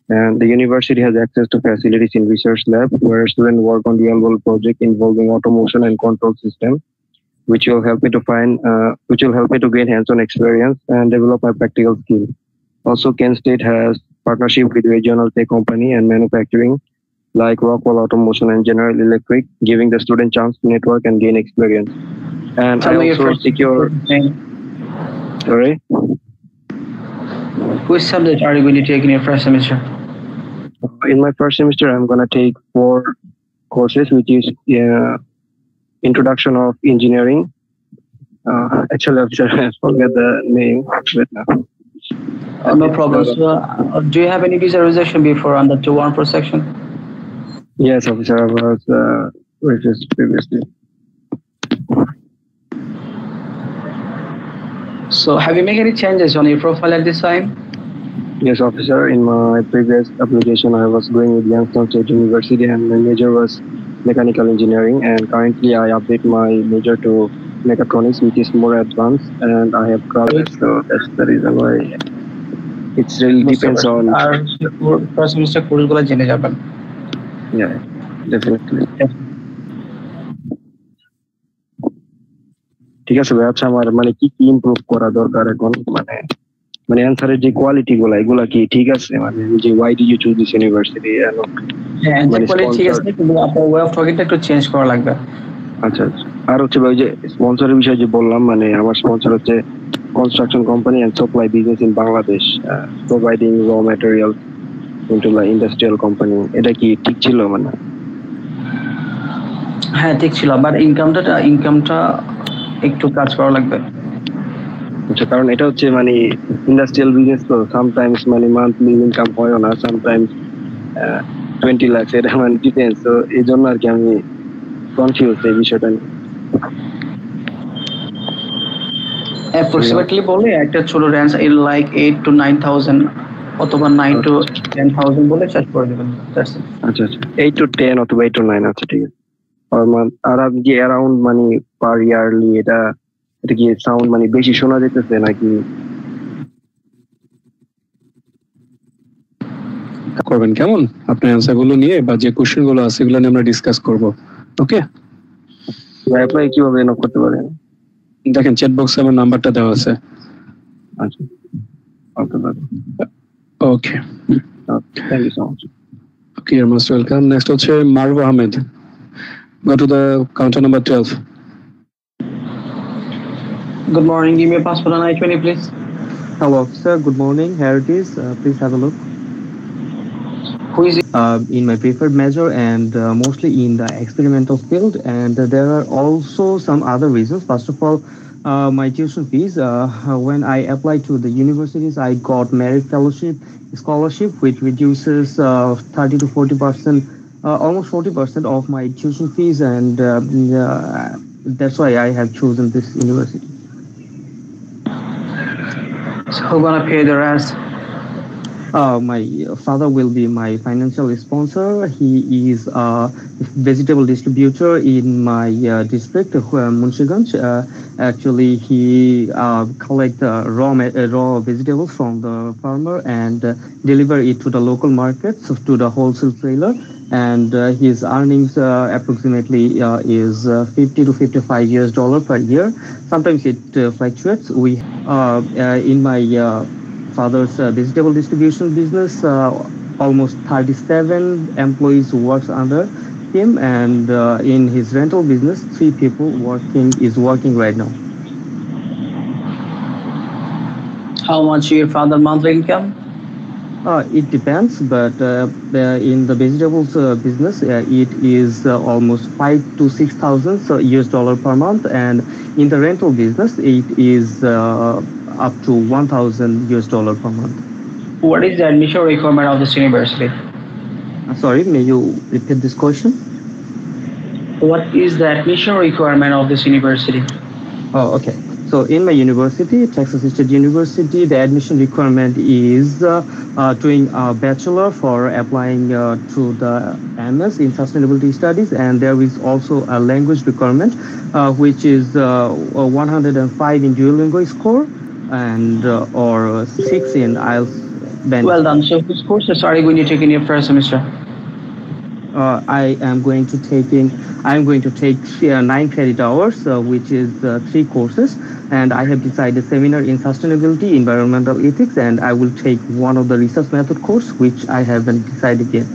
And the university has access to facilities in research lab where students work on real-world project involving automation and control system, which will help me to gain hands-on experience and develop my practical skill. Also, Kent State has partnership with regional tech company and manufacturing like Rockwell Automation and General Electric, giving the student chance to network and gain experience. And Tell me I your also first secure. Sorry. Which subject are you going to take in your first semester? In my first semester, I'm going to take 4 courses, which is Introduction of Engineering. Actually, I forget the name right now. No problem. So, do you have any visa reservation before under 2-1 per section? Yes, officer, I was registered previously. So, have you made any changes on your profile at this time? Yes, officer. In my previous application, I was going with Youngstown State University, and my major was mechanical engineering. And currently, I update my major to mechatronics, which is more advanced, and I have graduated. So that's the reason why It's really depends on. আর first semester কোর্সগুলো জেনে যাবেন। Yeah, definitely. ঠিক আছে ভাই, আচ্ছা আমার মানে কি কি ইমপ্রুভ করা দরকার এখন, মানে অ্যানসারের যে কোয়ালিটি গুলা এগুলা কি ঠিক আছে, মানে যে why did you choose this university? হ্যাঁ, যে কোয়ালিটি ঠিক আছে, কিন্তু আপনার ওয়ে অফ টকিংটা একটু চেঞ্জ করা লাগবে। আচ্ছা আচ্ছা। আর হচ্ছে ভাই যে স্পন্সরের বিষয়ে যে বললাম, মানে আমার স্পন্সর হচ্ছে construction company and supply business in Bangladesh, providing raw materials into the industrial company. এটা কি ঠিক ছিল মানে? হ্যাঁ ঠিক ছিল, বাট ইনকামটা একটু কাজ করা লাগবে। আচ্ছা, কারণ এটা হচ্ছে মানে ইন্ডাস্ট্রিয়াল বিজনেস তো, সামটাইমস মানে মান্থলি ইনকাম হয় না, সামটাইমস 20 লাখ, এটা মানে ডিপেন্ডস। তো এই জন্য আর কি আমি কনফিউজ এই বিষয়টা নিয়ে। অ্যাপ্রক্সিমেটলি বলে একটা ছোট রেঞ্জ লাইক 8 to 9,000 অথবা 9 to 10,000 বলে চার্জ করে দেবেন। আচ্ছা আচ্ছা, 8 to 10 অথবা 8 to 9, আচ্ছা ঠিক আছে। আর আপনি কি অ্যারাউন্ড মানে পার ইয়ারলি এটা কি সাউন্ড মানে বেশি শোনা যেতেছে নাকি? করবেন কেমন আপনার অ্যানসার গুলো নিয়ে বা যে কোশ্চেন গুলো আছে এগুলো নিয়ে আমরা ডিসকাস করব। ওকে, অ্যাপ্লাই কিভাবে করতে পারেন? দেখেন চ্যাট বক্সে আমার নাম্বারটা দেওয়া আছে। আচ্ছা okay, thank you so much. Okay, you are most welcome. Next হচ্ছে Maruf Ahmed. Go to the counter number 12. Good morning. Give me a passport and I-20, please. Hello, officer. Good morning. Here it is. Please have a look. Who is it? In my preferred major and mostly in the experimental field. And there are also some other reasons. First of all, my tuition fees. When I applied to the universities, I got merit fellowship scholarship, which reduces 30 to 40%. Almost 40% of my tuition fees, and that's why I have chosen this university. So who's gonna pay the rest? My father will be my financial sponsor. He is a vegetable distributor in my district, Munshiganj. Actually, he collects raw vegetables from the farmer and deliver it to the local markets, to the wholesale trailer. And his earnings approximately is $50 to $55 per year. Sometimes it fluctuates. We in my father's vegetable distribution business, almost 37 employees works under him, and in his rental business, 3 people is working right now. How much your father monthly income? It depends, but in the vegetables business, it is almost 5 to 6,000 US dollar per month, and in the rental business, it is up to 1,000 US dollar per month. What is the admission requirement of this university? Sorry, may you repeat this question? What is the admission requirement of this university? Oh, okay. So in my university, Texas State University, the admission requirement is doing a bachelor for applying to the MS in sustainability studies, and there is also a language requirement, which is 105 in Duolingo score and or 6 in IELTS. Well done. So which courses are you going to take in your first semester? I am going to take 9 credit hours, which is 3 courses, and I have decided seminar in sustainability, environmental ethics, and I will take one of the research method course, which I haven't decided yet.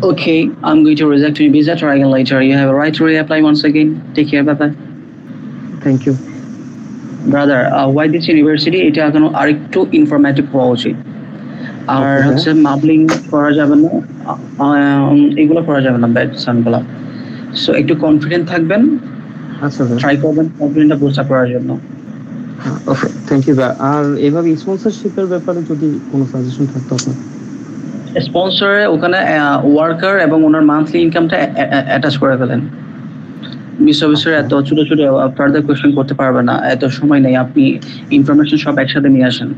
Okay, I'm going to reject your visa, try again later. You have a right to reapply once again. Take care, bye-bye. Thank you. Brother, why this university? এটা এখন আরেকটু informative হওয়া উচিত। আর হচ্ছে মাবলিং করা যাবে না, এগুলো করা যাবে না, ব্যাটসনগুলো। সো একটু কনফিডেন্ট থাকবেন, আচ্ছা ট্রাই করবেন কনফিডেন্টটা বুস্ট আপ করার জন্য। ওকে, থ্যাংক ইউ। আর এভাবে স্পন্সরশিপের ব্যাপারে যদি কোনো সাজেশন থাকতো আপনার? স্পন্সরে ওখানে ওয়ার্কার এবং ওনার মান্থলি ইনকামটা অ্যাটাচ করে ফেলেন। মিস অফিসার এত ছোট ছোট ফার্দার কোয়েশ্চেন করতে পারবে না, এত সময় নেই, আপনি ইনফরমেশন সব একসাথে নিয়ে আসেন।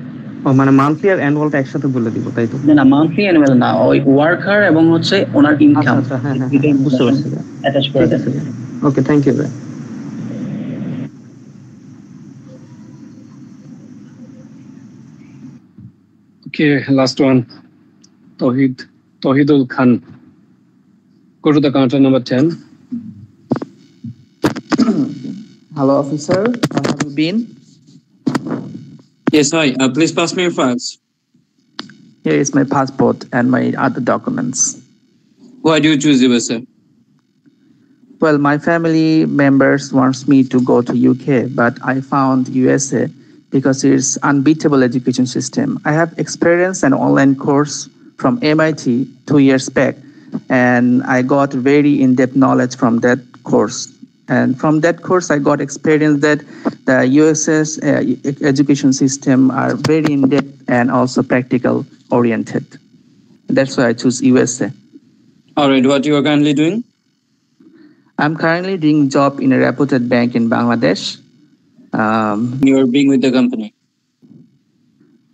মানে মান্থলি আর অ্যানুয়ালটা একসাথে বলে দিব, তাই তো? না, মান্থলি অ্যানুয়াল না, ওই ওয়ার্কার এবং হচ্ছে ওনার ইনকাম বুঝতে পারছি, অ্যাটাচ করে দেন। Okay, thank you. Okay, last one. Tohidul Khan. Go to the counter number 10. Hello, officer. How have you been? Yes, hi. Please pass me your files. Here is my passport and my other documents. Why do you choose USA? Well, my family members wants me to go to UK, but I found USA because it's unbeatable education system. I have experienced an online course from MIT 2 years back, and I got very in-depth knowledge from that course. And from that course, I got experience that the US's education system are very in-depth and also practical oriented. That's why I choose USA. All right, what you are currently doing? I'm currently doing job in a reputed bank in Bangladesh. You are being with the company?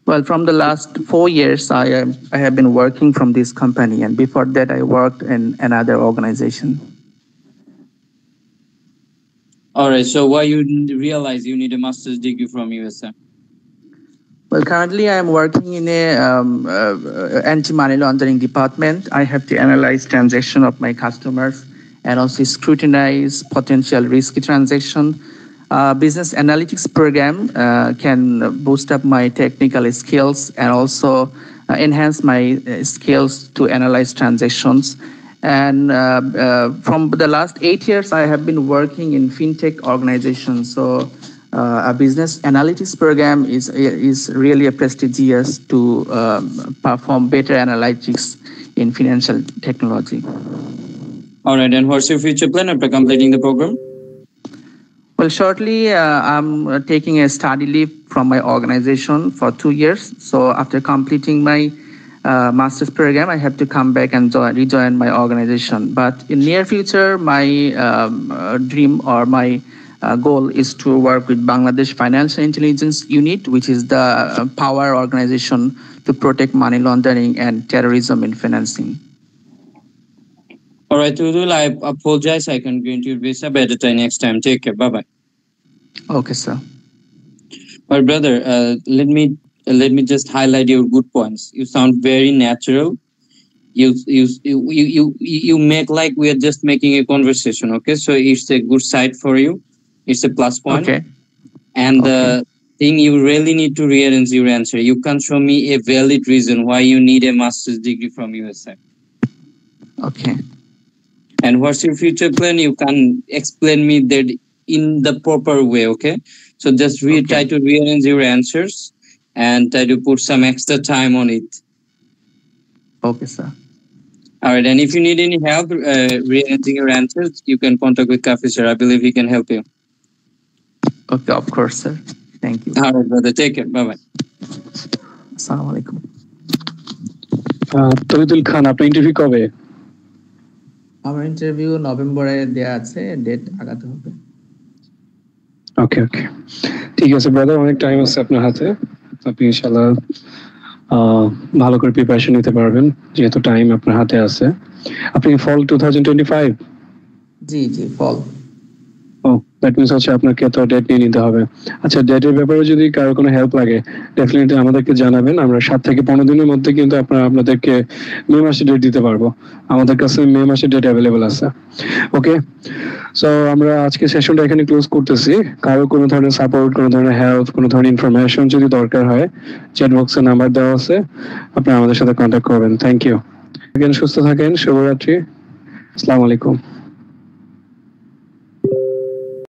Well, from the last 4 years, I have been working from this company, and before that, I worked in another organization. All right, so why you realize you need a master's degree from USA? Well, currently I am working in a anti-money laundering department. I have to analyze transaction of my customers and also scrutinize potential risky transaction. Business analytics program can boost up my technical skills and also enhance my skills to analyze transactions. And from the last 8 years, I have been working in fintech organizations. So a business analytics program is really a prestigious to perform better analytics in financial technology. All right, and what's your future plan after completing the program? Well, shortly, I'm taking a study leave from my organization for 2 years. So after completing my master's program, I have to come back and rejoin my organization. But in near future, my dream or my goal is to work with Bangladesh Financial Intelligence Unit, which is the power organization to protect money laundering and terrorism in financing. All right, Tudul, I apologize. I can go into your visa by the time next time. Take care. Bye-bye. Okay, sir. Well, brother, let me just highlight your good points. You sound very natural. You make like we are just making a conversation. Okay, so it's a good side for you. It's a plus point. Okay. And the thing you really need to rearrange your answer. You can show me a valid reason why you need a master's degree from USA. Okay. And what's your future plan? You can explain me that in the proper way. Okay. So just try to rearrange your answers and try to put some extra time on it. Okay, sir. All right. And if you need any help rearranging your answers, you can contact with Kafi, sir. I believe he can help you. Okay, of course, sir. Thank you. All right, brother. Take care. Bye-bye. Assalamu alaikum. Tohidul Khan, আপনার interview কবে? আমার interview নভেম্বরে দেয়া আছে, date আগাতে হবে। ওকে ঠিক আছে ব্রাদার, অনেক টাইম আছে আপনার হাতে, আপনি ইনশাআল্লাহ ভালো করে প্রিপারেশন নিতে পারবেন যেহেতু টাইম আপনার হাতে আছে। আপনি ফল 2025? জি ফল। দ্যাট মিনস হচ্ছে আপনাকে তো ডেট নিয়ে নিতে হবে। আচ্ছা, ডেটের ব্যাপারে যদি কারো কোনো হেল্প লাগে ডেফিনেটলি আমাদেরকে জানাবেন। আমরা 7 থেকে 15 দিনের মধ্যে কিন্তু আপনাদেরকে মে মাসে ডেট দিতে পারবো। আমাদের কাছে মে মাসে ডেট অ্যাভেলেবল আছে। ওকে, সো আমরা আজকে সেশনটা এখানে ক্লোজ করতেছি। কারো কোনো ধরনের সাপোর্ট, কোনো ধরনের হেল্প, কোনো ধরনের ইনফরমেশন যদি দরকার হয়, চ্যাট বক্সে নাম্বার দেওয়া আছে, আপনারা আমাদের সাথে কন্ট্যাক্ট করবেন। Thank you. সুস্থ থাকেন, শুভরাত্রি, আসসালামু আলাইকুম।